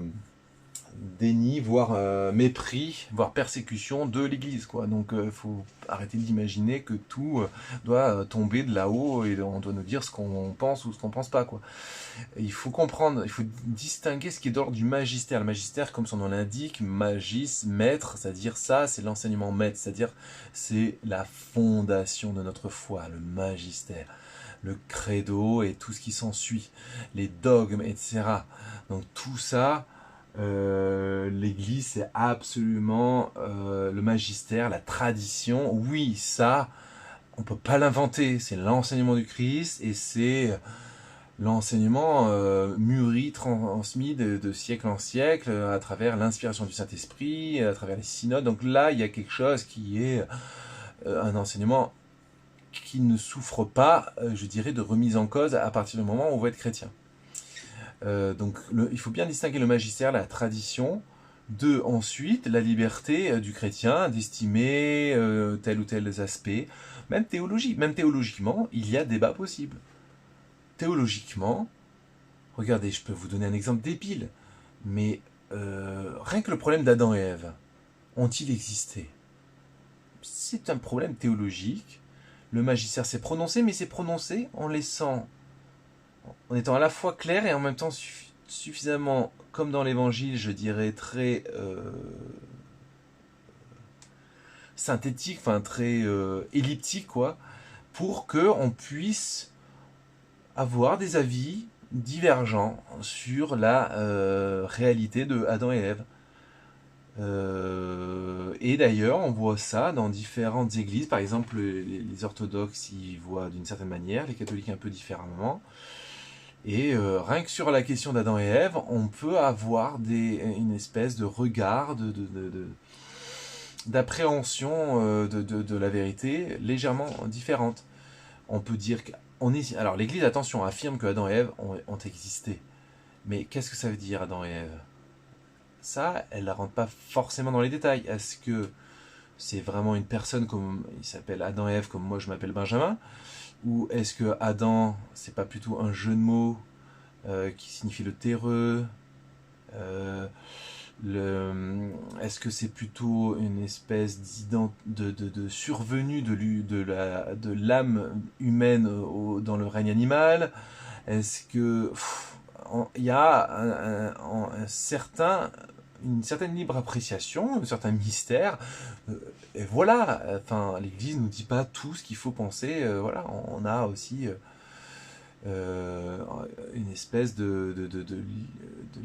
S1: déni, voire mépris, voire persécution de l'Église, quoi. Donc il faut arrêter d'imaginer que tout doit tomber de là-haut et on doit nous dire ce qu'on pense ou ce qu'on pense pas, quoi. Et il faut comprendre, il faut distinguer ce qui est d'ordre du magistère. Le magistère, comme son nom l'indique, magis, maître, c'est-à-dire ça, c'est l'enseignement maître, c'est-à-dire c'est la fondation de notre foi, le magistère. Le credo et tout ce qui s'ensuit, les dogmes, etc. Donc tout ça, l'Église, c'est absolument le magistère, la tradition. Oui, ça, on peut pas l'inventer. C'est l'enseignement du Christ et c'est
S2: l'enseignement mûri, transmis de siècle en siècle, à travers l'inspiration du Saint-Esprit, à travers les synodes. Donc là, il y a quelque chose qui est un enseignement qui ne souffre pas, je dirais, de remise en cause à partir du moment où on veut être chrétien. Donc il faut bien distinguer le magistère, la tradition, de ensuite la liberté du chrétien d'estimer tel ou tel aspect, même théologiquement, il y a débat possible. Théologiquement, regardez, je peux vous donner un exemple débile, mais rien que le problème d'Adam et Ève, ont-ils existé? C'est un problème théologique. Le magistère s'est prononcé, mais s'est prononcé en laissant, en étant à la fois clair et en même temps suffisamment, comme dans l'évangile, je dirais très synthétique, enfin très elliptique, quoi, pour que on puisse avoir des avis divergents sur la réalité de Adam et Ève. Et d'ailleurs, on voit ça dans différentes églises. Par exemple, les orthodoxes y voient d'une certaine manière, les catholiques un peu différemment. Et rien que sur la question d'Adam et Ève, on peut avoir une espèce de regard, d'appréhension de la vérité légèrement différente. On peut dire alors l'Église, attention, affirme que Adam et Ève ont existé. Mais qu'est-ce que ça veut dire, Adam et Ève? Ça, elle ne la rentre pas forcément dans les détails. Est-ce que c'est vraiment une personne comme il s'appelle Adam et Ève, comme moi je m'appelle Benjamin? Ou est-ce que Adam, c'est pas plutôt un jeu de mots qui signifie le terreux? Est-ce que c'est plutôt une espèce de survenue de l'âme humaine dans le règne animal? Est-ce que il y a une certaine libre appréciation, un certain mystère, et voilà. Enfin, l'Église nous dit pas tout ce qu'il faut penser. Voilà, on a aussi une espèce de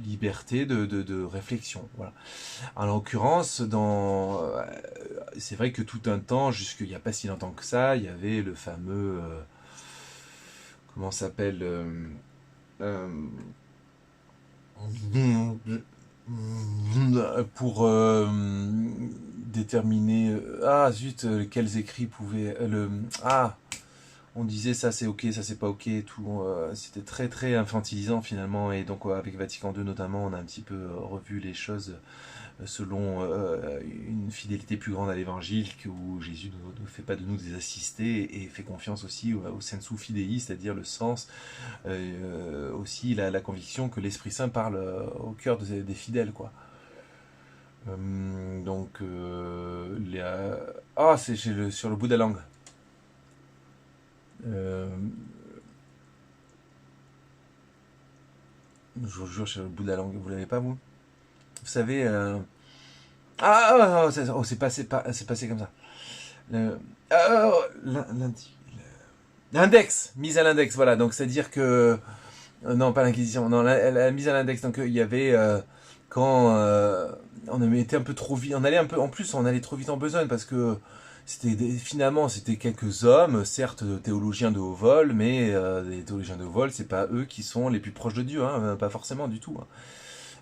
S2: liberté de réflexion. Voilà. En l'occurrence, c'est vrai que tout un temps, jusqu'il n'y a pas si longtemps que ça, il y avait le fameux comment ça s'appelle pour déterminer quels écrits pouvaient on disait ça c'est ok, ça c'est pas ok, tout. C'était très très infantilisant finalement, et donc avec Vatican II notamment, on a un petit peu revu les choses selon une fidélité plus grande à l'évangile, où Jésus ne fait pas de nous des assistés et fait confiance aussi au sensu fidei, c'est-à-dire le sens, aussi la conviction que l'Esprit Saint parle au cœur des fidèles, quoi. C'est sur le bout de la langue. Je vous jure, sur le bout de la langue, vous l'avez pas, vous? Vous savez, c'est passé comme ça. L'index, mise à l'index, voilà. Donc c'est-à-dire que non, pas l'inquisition, non, la mise à l'index. Donc il y avait quand on était un peu trop vite, en plus on allait trop vite en besogne, parce que finalement c'était quelques hommes, certes théologiens de haut vol, mais les théologiens de haut vol, c'est pas eux qui sont les plus proches de Dieu, hein, pas forcément du tout. Hein.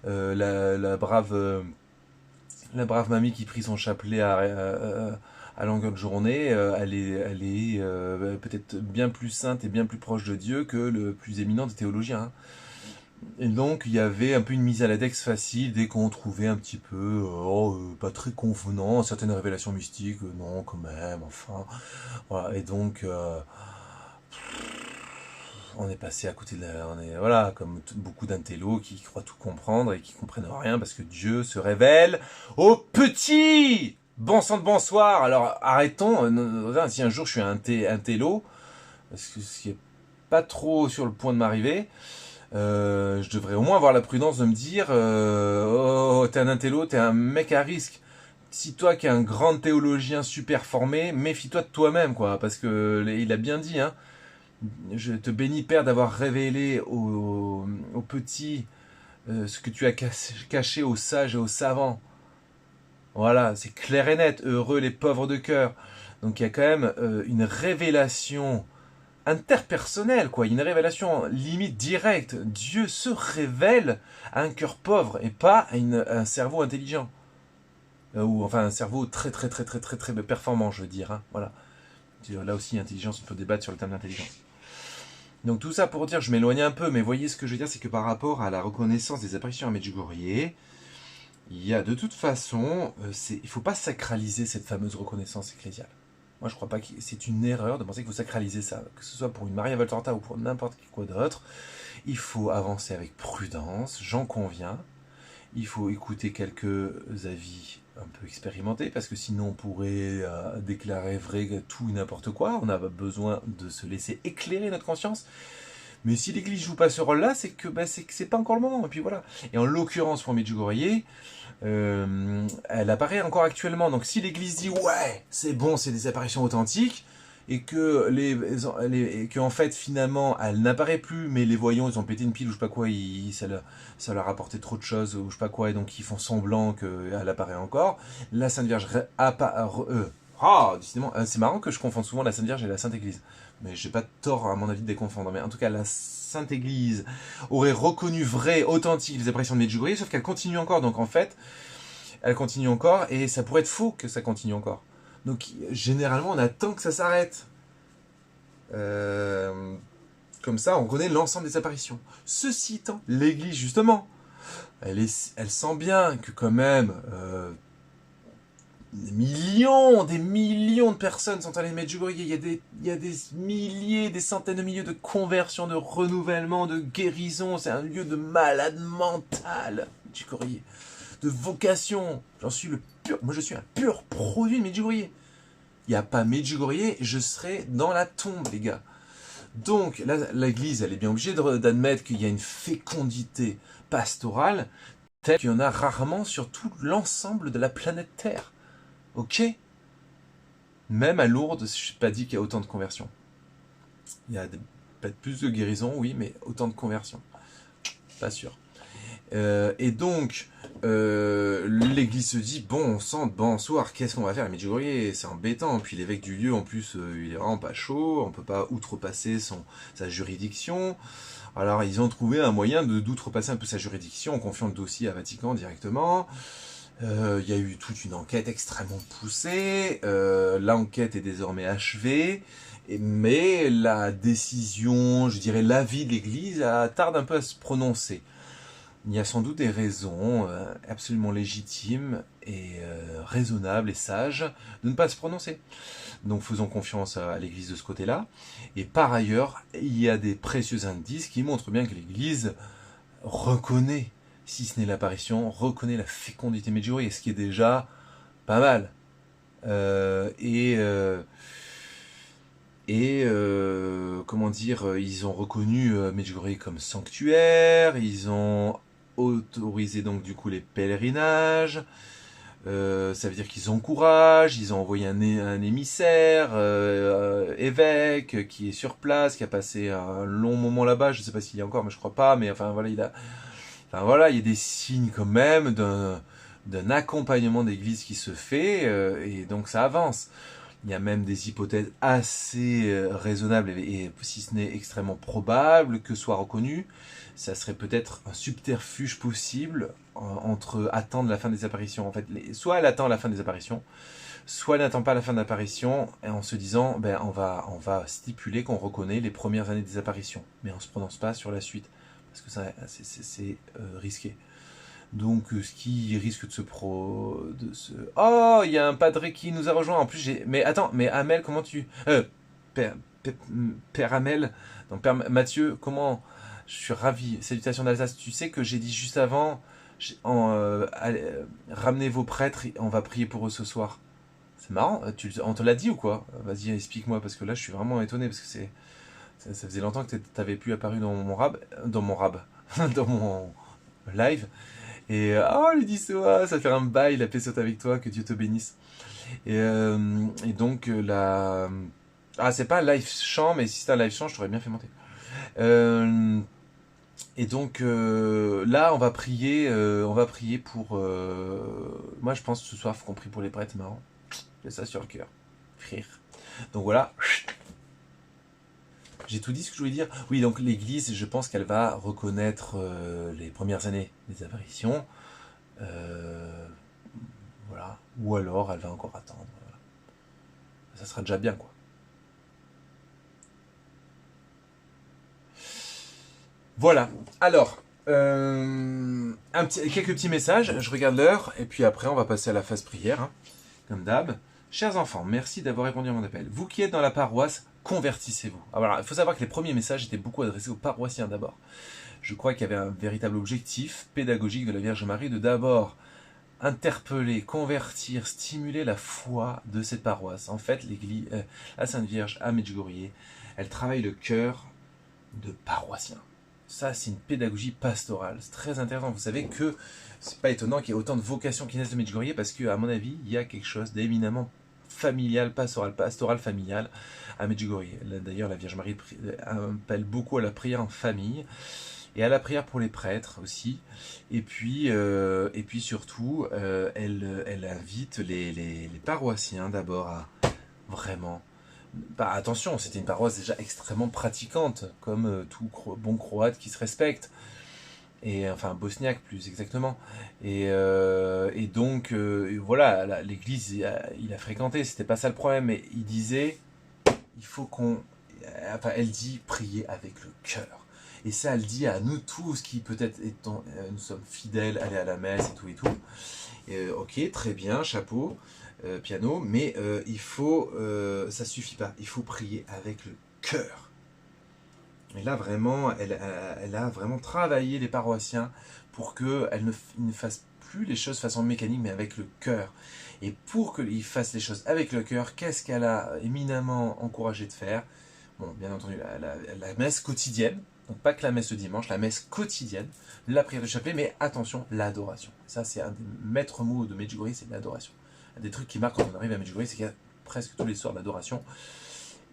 S2: La brave mamie qui prit son chapelet à longueur de journée, elle est peut-être bien plus sainte et bien plus proche de Dieu que le plus éminent des théologiens. Hein. Et donc il y avait un peu une mise à l'index facile dès qu'on trouvait un petit peu pas très convenant certaines révélations mystiques, non quand même, enfin voilà. Et donc on est passé à côté voilà, comme beaucoup d'intellos qui croient tout comprendre et qui comprennent rien, parce que Dieu se révèle aux petits. Bon sang de bonsoir. Alors arrêtons. Si un jour je suis un télo, parce que ce qui est pas trop sur le point de m'arriver, je devrais au moins avoir la prudence de me dire t'es un intello, t'es un mec à risque. Si toi qui es un grand théologien super formé, méfie-toi de toi-même, quoi, parce que il a bien dit, hein. Je te bénis, Père, d'avoir révélé aux petits ce que tu as caché aux sages et aux savants. Voilà, c'est clair et net. Heureux les pauvres de cœur. Donc il y a quand même une révélation
S1: interpersonnelle, quoi. Une révélation limite directe. Dieu se révèle à un cœur pauvre et pas à un cerveau intelligent. Ou enfin un cerveau très très très très très très performant, je veux dire. Hein. Voilà. Là aussi, intelligence, on peut débattre sur le terme d'intelligence. Donc tout ça pour dire, je m'éloigne un peu, mais voyez ce que je veux dire, c'est que par rapport à la reconnaissance des apparitions à Medjugorje, il y a de toute façon, il ne faut pas sacraliser cette fameuse reconnaissance ecclésiale. Moi, je crois pas que c'est une erreur de penser qu'il faut sacraliser ça, que ce soit pour une Maria Valtorta ou pour n'importe quoi d'autre. Il faut avancer avec prudence, j'en conviens. Il faut écouter quelques avis un peu expérimentés, parce que sinon on pourrait déclarer vrai tout et n'importe quoi. On a besoin de se laisser éclairer notre conscience. Mais si l'Église joue pas ce rôle-là, c'est que c'est pas encore le moment. Et puis voilà. Et en l'occurrence pour Medjugorje, elle apparaît encore actuellement. Donc si l'Église dit ouais, c'est bon, c'est des apparitions authentiques, et que en fait finalement elle n'apparaît plus, mais les voyants ils ont pété une pile ou je sais pas quoi, ça leur a apporté trop de choses ou je sais pas quoi, et donc ils font semblant qu'elle apparaît encore. La Sainte Vierge décidément, c'est marrant que je confonde souvent la Sainte Vierge et la Sainte Église, mais j'ai pas tort à mon avis de les confondre. Mais en tout cas la Sainte Église aurait reconnu vrai, authentique les apparitions de Medjugorje, sauf qu'elle continue encore. Donc en fait elle continue encore, et ça pourrait être faux que ça continue encore. Donc, généralement, on attend que ça s'arrête. Comme ça, on connaît l'ensemble des apparitions. Ceci étant, l'Église, justement, elle sent bien que quand même, des millions de personnes sont allées mettre Medjugorje. Il y a des milliers, des centaines de milliers de conversions, de renouvellement, de guérison. C'est un lieu de malade mental, Medjugorje. De vocation. Moi, je suis un pur produit de Medjugorje. Il n'y a pas Medjugorje, je serai dans la tombe, les gars. Donc, l'Église, elle est bien obligée d'admettre qu'il y a une fécondité pastorale telle qu'il y en a rarement sur tout l'ensemble de la planète Terre. Ok ? Même à Lourdes, je n'ai pas dit qu'il y a autant de conversions. Il y a peut-être plus de guérisons, oui, mais autant de conversions. Pas sûr. Et donc, l'église se dit, bon sang, bonsoir, qu'est-ce qu'on va faire à Medjugorje? C'est embêtant. Puis l'évêque du lieu, en plus, il est vraiment pas chaud. On peut pas outrepasser sa juridiction. Alors, ils ont trouvé un moyen d'outrepasser un peu sa juridiction en confiant le dossier à Vatican directement. Il y a eu toute une enquête extrêmement poussée. L'enquête est désormais achevée. Mais la décision, je dirais l'avis de l'église, tarde un peu à se prononcer. Il y a sans doute des raisons absolument légitimes et raisonnables et sages de ne pas se prononcer. Donc faisons confiance à l'Église de ce côté-là. Et par ailleurs, il y a des précieux indices qui montrent bien que l'Église reconnaît, si ce n'est l'apparition, reconnaît la fécondité Medjugorje, ce qui est déjà pas mal. Comment dire, ils ont reconnu Medjugorje comme sanctuaire, ils ont autorisé donc du coup les pèlerinages, ça veut dire qu'ils encouragent, ils ont envoyé un émissaire, évêque, qui est sur place, qui a passé un long moment là-bas, je ne sais pas s'il y a encore, mais je crois pas, mais enfin voilà, il y a des signes quand même d'un accompagnement d'église qui se fait, et donc ça avance. Il y a même des hypothèses assez raisonnables et si ce n'est extrêmement probable que soit reconnu. Ça serait peut-être un subterfuge possible entre attendre la fin des apparitions. En fait, soit elle attend la fin des apparitions, soit elle n'attend pas la fin de l'apparition en se disant on va stipuler qu'on reconnaît les premières années des apparitions, mais on ne se prononce pas sur la suite parce que ça c'est risqué. Donc, ce qui risque de Oh, il y a un padré qui nous a rejoint. En plus, Mais attends, mais Amel, comment tu... Père, Père Amel, donc Père Mathieu, comment... Je suis ravi. Salutations d'Alsace. Tu sais que j'ai dit juste avant, ramenez vos prêtres, on va prier pour eux ce soir. C'est marrant. On te l'a dit ou quoi? Vas-y, explique-moi, parce que là, je suis vraiment étonné, parce que ça faisait longtemps que t'avais plus apparu dans mon dans mon live. Et Ludisoa, ça fait un bail, la paix soit avec toi, que Dieu te bénisse. Et donc c'est pas un live chant, mais si c'était un live chant, je t'aurais bien fait monter. Et donc là, on va prier pour. Moi, je pense que ce soir, faut qu'on prie pour les prêtres, marrant. J'ai ça sur le cœur. Frère. Donc voilà. J'ai tout dit ce que je voulais dire. Oui, donc l'Église, je pense qu'elle va reconnaître les premières années des apparitions. Euh, voilà. Ou alors, elle va encore attendre. Voilà. Ça sera déjà bien, quoi. Voilà. Alors, quelques petits messages. Je regarde l'heure. Et puis après, on va passer à la phase prière, hein, comme d'hab. Chers enfants, merci d'avoir répondu à mon appel. Vous qui êtes dans la paroisse, convertissez-vous. Alors, il faut savoir que les premiers messages étaient beaucoup adressés aux paroissiens d'abord. Je crois qu'il y avait un véritable objectif pédagogique de la Vierge Marie de d'abord interpeller, convertir, stimuler la foi de cette paroisse. En fait, l'église, la Sainte Vierge à Medjugorje, elle travaille le cœur de paroissiens. Ça, c'est une pédagogie pastorale. C'est très intéressant. Vous savez que c'est pas étonnant qu'il y ait autant de vocations qui naissent de Medjugorje parce qu'à mon avis, il y a quelque chose d'éminemment familial, pastoral familial à Medjugorje. D'ailleurs, la Vierge Marie appelle beaucoup à la prière en famille et à la prière pour les prêtres aussi. Et puis surtout, elle invite les paroissiens d'abord à vraiment... Bah, attention, c'était une paroisse déjà extrêmement pratiquante, comme tout bon croate qui se respecte. Et enfin bosniaque plus exactement. Et donc voilà, l'église il a fréquenté, c'était pas ça le problème, mais il disait il faut qu'on, enfin elle dit prier avec le cœur. Et ça elle dit à nous tous qui peut-être étant nous sommes fidèles, aller à la messe et tout et tout. Ok, très bien, chapeau, piano, mais il faut, ça suffit pas, il faut prier avec le cœur. Et là, vraiment, elle a vraiment travaillé les paroissiens pour qu'ils ne fassent plus les choses de façon mécanique, mais avec le cœur. Et pour qu'ils fassent les choses avec le cœur, qu'est-ce qu'elle a éminemment encouragé de faire? Bon, bien entendu, la messe quotidienne, donc pas que la messe le dimanche, la messe quotidienne, la prière de chapelet, mais attention, l'adoration. Ça, c'est un des maîtres mots de Medjugorje, c'est l'adoration. Un des trucs qui marquent quand on arrive à Medjugorje, c'est qu'il y a presque tous les soirs de l'adoration.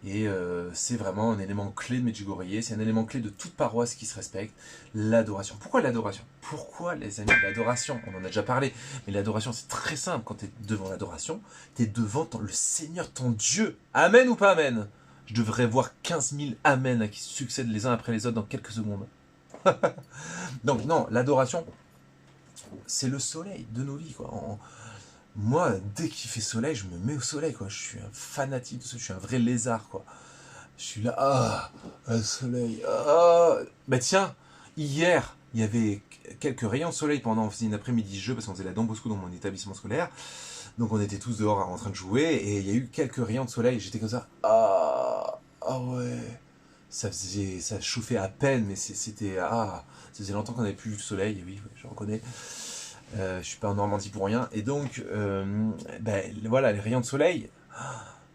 S1: Et c'est vraiment un élément clé de Medjugorje, c'est un élément clé de toute paroisse qui se respecte, l'adoration. Pourquoi l'adoration? Pourquoi, les amis, l'adoration? On en a déjà parlé, mais l'adoration, c'est très simple. Quand tu es devant l'adoration, tu es devant le Seigneur, ton Dieu. Amen ou pas amen? Je devrais voir 15 000 amen qui succèdent les uns après les autres dans quelques secondes. Donc non, l'adoration, c'est le soleil de nos vies, quoi. Moi, dès qu'il fait soleil, je me mets au soleil, quoi. Je suis un fanatique de ça, je suis un vrai lézard, quoi. Je suis là, le soleil, Bah tiens, hier, il y avait quelques rayons de soleil pendant, on faisait une après-midi jeu, parce qu'on faisait la Don Bosco dans mon établissement scolaire. Donc on était tous dehors en train de jouer, et il y a eu quelques rayons de soleil, j'étais comme ça, ouais. Ça chauffait à peine, mais c'était, ça faisait longtemps qu'on n'avait plus vu le soleil, et oui, je reconnais. Je suis pas en Normandie pour rien. Et donc, voilà, les rayons de soleil,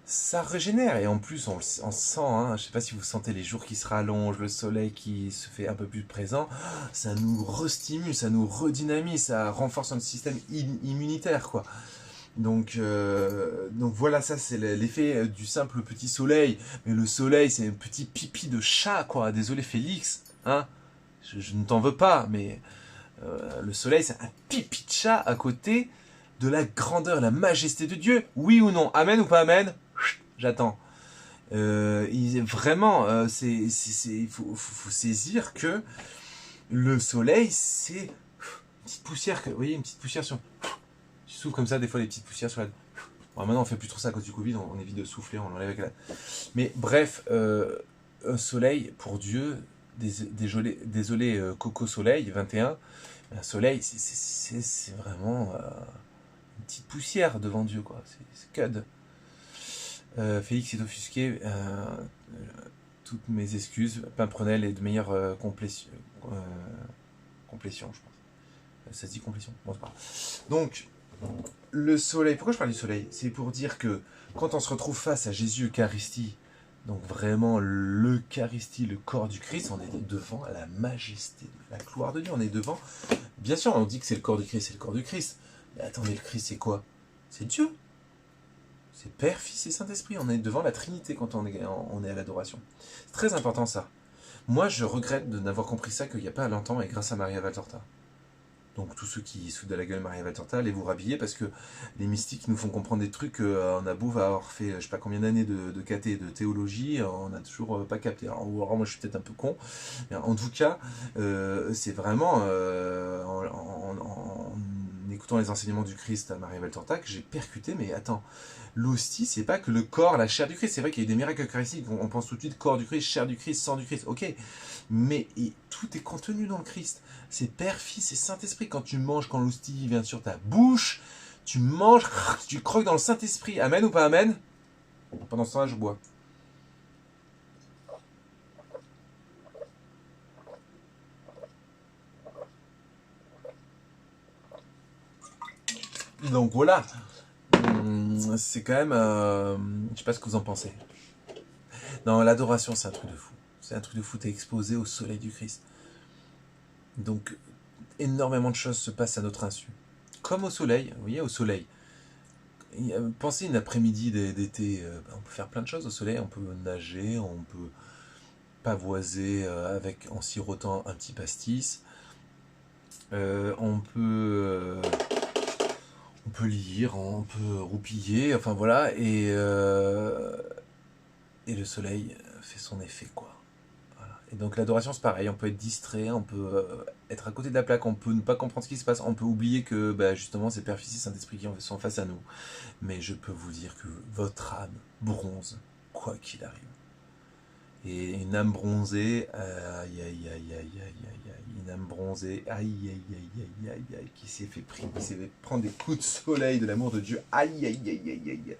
S1: ça régénère. Et en plus, on sent, hein, je sais pas si vous sentez les jours qui se rallongent, le soleil qui se fait un peu plus présent, ça nous restimule, ça nous redynamise, ça renforce notre système immunitaire, quoi. Donc voilà, ça c'est l'effet du simple petit soleil. Mais le soleil, c'est un petit pipi de chat, quoi. Désolé Félix, hein. Je ne t'en veux pas, mais... le soleil, c'est un pipi de chat à côté de la grandeur et la majesté de Dieu. Oui ou non? Amen ou pas amen? J'attends. Vraiment, il faut saisir que le soleil, c'est une petite poussière. Vous voyez, une petite poussière sur... Tu souffles comme ça, des fois, des petites poussières sur la... Bon, maintenant, on fait plus trop ça à cause du Covid, on évite de souffler, on l'enlève avec la... Mais bref, un soleil, pour Dieu... Désolé, Coco Soleil 21. Un soleil, c'est vraiment une petite poussière devant Dieu, quoi. C'est cud. Félix est offusqué. Toutes mes excuses. Pimprenel est de meilleure complétion, je pense. Ça se dit complétion. Bon, c'est pas grave. Donc, le soleil. Pourquoi je parle du soleil? C'est pour dire que quand on se retrouve face à Jésus Eucharistie, donc vraiment l'Eucharistie, le corps du Christ, on est devant la majesté, la gloire de Dieu, on est devant. Bien sûr, on dit que c'est le corps du Christ, c'est le corps du Christ. Mais attendez, le Christ, c'est quoi? C'est Dieu. C'est Père, Fils et Saint-Esprit. On est devant la Trinité quand on est à l'adoration. C'est très important ça. Moi, je regrette de n'avoir compris ça qu'il n'y a pas longtemps et grâce à Maria Valtorta.
S2: Donc tous ceux qui soudent à la gueule Maria Valtorta, allez vous rhabiller parce que les mystiques nous font comprendre des trucs on a beau avoir fait je sais pas combien d'années de caté et de théologie, on n'a toujours pas capté. Alors moi je suis peut-être un peu con, mais en tout cas c'est vraiment en écoutant les enseignements du Christ à Maria Valtorta que j'ai percuté, mais attends, l'hostie c'est pas que le corps, la chair du Christ, c'est vrai qu'il y a eu des miracles eucharistiques, on pense tout de suite corps du Christ, chair du Christ, sang du Christ, ok, mais tout est contenu dans le Christ. C'est Père, Fils et Saint-Esprit. Quand tu manges, quand l'hostie vient sur ta bouche, tu manges, tu croques dans le Saint-Esprit. Amen ou pas amen? Pendant ce temps-là, je bois. Donc voilà. C'est quand même... je sais pas ce que vous en pensez. Non, l'adoration, c'est un truc de fou. C'est un truc de fou, t'es exposé au soleil du Christ. Donc, énormément de choses se passent à notre insu. Comme au soleil, vous voyez, au soleil. Pensez une après-midi d'été, on peut faire plein de choses au soleil, on peut nager, on peut pavoiser en sirotant un petit pastis, on peut lire, on peut roupiller, enfin voilà, et le soleil fait son effet, quoi. Et donc l'adoration c'est pareil, on peut être distrait, on peut être à côté de la plaque, on peut ne pas comprendre ce qui se passe, on peut oublier que justement c'est Père, Fils et Saint-Esprit qui sont face à nous. Mais je peux vous dire que votre âme bronze, quoi qu'il arrive. Et une âme bronzée, aïe aïe aïe aïe aïe aïe aïe, une âme bronzée, aïe aïe aïe aïe aïe aïe, qui s'est fait prendre des coups de soleil de l'amour de Dieu, aïe aïe aïe aïe aïe.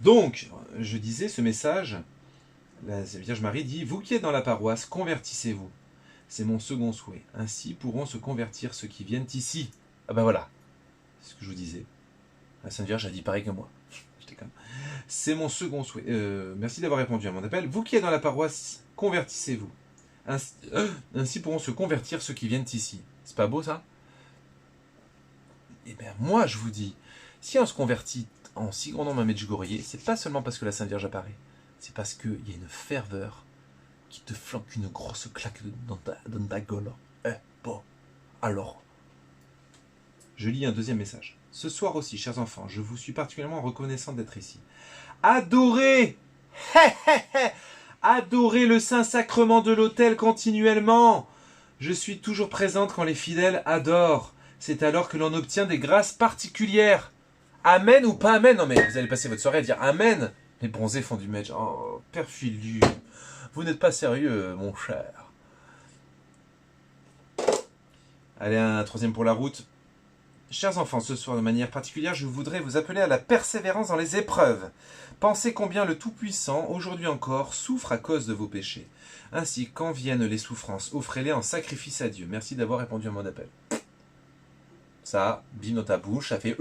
S2: Donc, je disais ce message. La Vierge Marie dit « Vous qui êtes dans la paroisse, convertissez-vous. C'est mon second souhait. Ainsi pourront se convertir ceux qui viennent ici. » Ah ben voilà, c'est ce que je vous disais. La Sainte Vierge a dit pareil que moi. C'est mon second souhait. Merci d'avoir répondu à mon appel. Vous qui êtes dans la paroisse, convertissez-vous. Ainsi pourront se convertir ceux qui viennent ici. C'est pas beau ça? Eh bien moi je vous dis, si on se convertit en si grand nombre à Medjugorje, c'est pas seulement parce que la Sainte Vierge apparaît. C'est parce qu'il y a une ferveur qui te flanque une grosse claque dans ta gueule. Bon, alors, je lis un deuxième message. Ce soir aussi, chers enfants, je vous suis particulièrement reconnaissant d'être ici. Adorez Adorez le Saint-Sacrement de l'autel continuellement. Je suis toujours présente quand les fidèles adorent. C'est alors que l'on obtient des grâces particulières. Amen ou pas amen? Non mais vous allez passer votre soirée à dire amen. Les bronzés font du match. Oh, Père Philippe, vous n'êtes pas sérieux, mon cher. Allez, un troisième pour la route. Chers enfants, ce soir, de manière particulière, je voudrais vous appeler à la persévérance dans les épreuves. Pensez combien le Tout-Puissant, aujourd'hui encore, souffre à cause de vos péchés. Ainsi, quand viennent les souffrances, offrez-les en sacrifice à Dieu. Merci d'avoir répondu à mon appel. Ça, bim dans ta bouche, ça fait...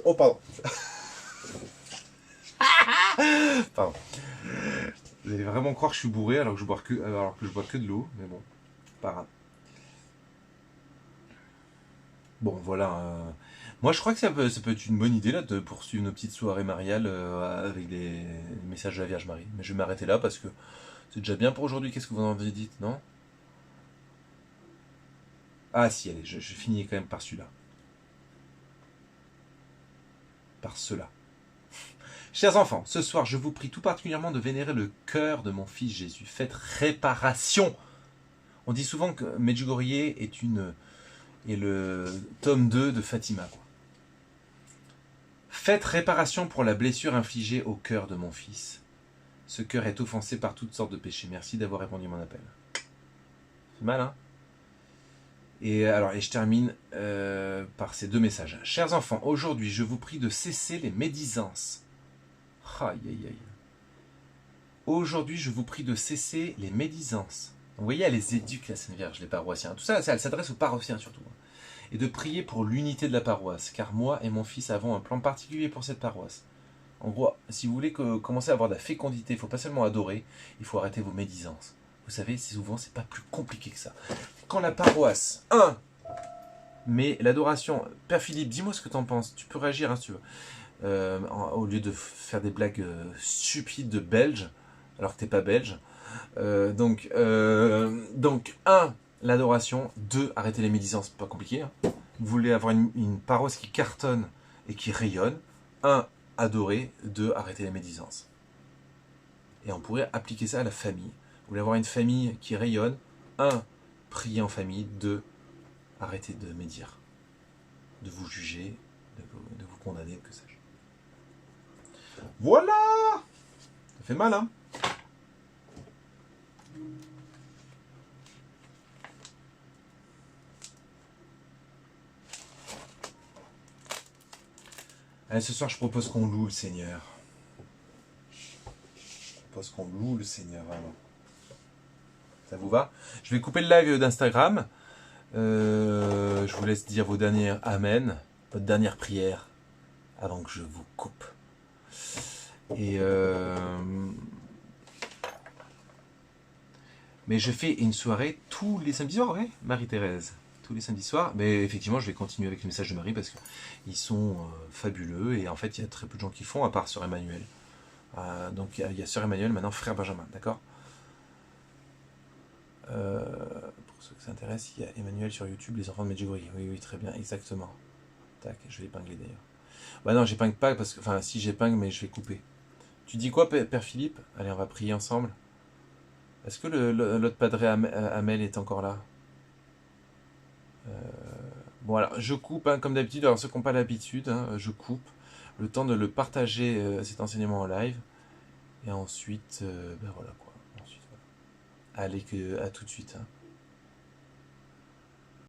S2: Oh, pardon. Pardon. Vous allez vraiment croire que je suis bourré alors que je bois que de l'eau, mais bon, pas grave. Bon, voilà. Moi, je crois que ça peut être une bonne idée là de poursuivre nos petites soirées mariales avec des messages de la Vierge Marie. Mais je vais m'arrêter là parce que c'est déjà bien pour aujourd'hui. Qu'est-ce que vous en avez dit, non? Ah si, allez, je finis quand même par celui-là. Par cela. Chers enfants, ce soir, je vous prie tout particulièrement de vénérer le cœur de mon fils Jésus. Faites réparation. On dit souvent que Medjugorje est le tome 2 de Fatima. Quoi. Faites réparation pour la blessure infligée au cœur de mon fils. Ce cœur est offensé par toutes sortes de péchés. Merci d'avoir répondu à mon appel. C'est mal, hein? Et je termine par ces deux messages. Chers enfants, aujourd'hui, je vous prie de cesser les médisances. Aïe, aïe, aïe. Aujourd'hui, je vous prie de cesser les médisances. Vous voyez, elle les éduque, la Sainte Vierge, les paroissiens. Tout ça, elle s'adresse aux paroissiens surtout. Et de prier pour l'unité de la paroisse, car moi et mon fils avons un plan particulier pour cette paroisse. En gros, si vous voulez commencer à avoir de la fécondité, il ne faut pas seulement adorer, il faut arrêter vos médisances. Vous savez, souvent, c'est pas plus compliqué que ça. Quand la paroisse,
S1: Mais l'adoration, Père Philippe, dis-moi ce que t'en penses. Tu peux réagir hein, si tu veux. Au lieu de faire des blagues stupides de belge, alors que t'es pas belge. Donc, un, l'adoration. Deux, arrêter les médisances, pas compliqué. Hein. Vous voulez avoir une paroisse qui cartonne et qui rayonne. Un, adorer. Deux, arrêter les médisances. Et on pourrait appliquer ça à la famille. Vous voulez avoir une famille qui rayonne. Un, prier en famille. Deux, arrêter de médire. De vous juger, de vous condamner, que sais-je. Voilà! Ça fait mal, hein? Allez, ce soir, je propose qu'on loue le Seigneur. Je propose qu'on loue le Seigneur, vraiment. Ça vous va? Je vais couper le live d'Instagram. Je vous laisse dire vos derniers Amen, votre dernière prière, avant que je vous coupe. Et mais je fais une soirée tous les samedis soirs, ouais, Marie-Thérèse. Tous les samedis soirs. Mais effectivement, je vais continuer avec le message de Marie parce qu'ils sont fabuleux. Et en fait, il y a très peu de gens qui font, à part Sœur Emmanuel. Donc il y a Sœur Emmanuel, maintenant Frère Benjamin, d'accord Pour ceux qui s'intéressent, il y a Emmanuel sur YouTube, les enfants de Medjugorje. Oui, oui, très bien, exactement. Tac, je vais l'épingler d'ailleurs. Bah non, j'épingle pas parce que. Enfin, si j'épingle, mais je vais couper. Tu dis quoi, Père Philippe? Allez, on va prier ensemble. Est-ce que l'autre padre Amel est encore là? Bon, alors, je coupe, hein, comme d'habitude. Alors, ceux qui n'ont pas l'habitude, hein, je coupe. Le temps de le partager, cet enseignement en live. Et ensuite, ben voilà quoi. Ensuite, voilà. Allez, à tout de suite. Hein.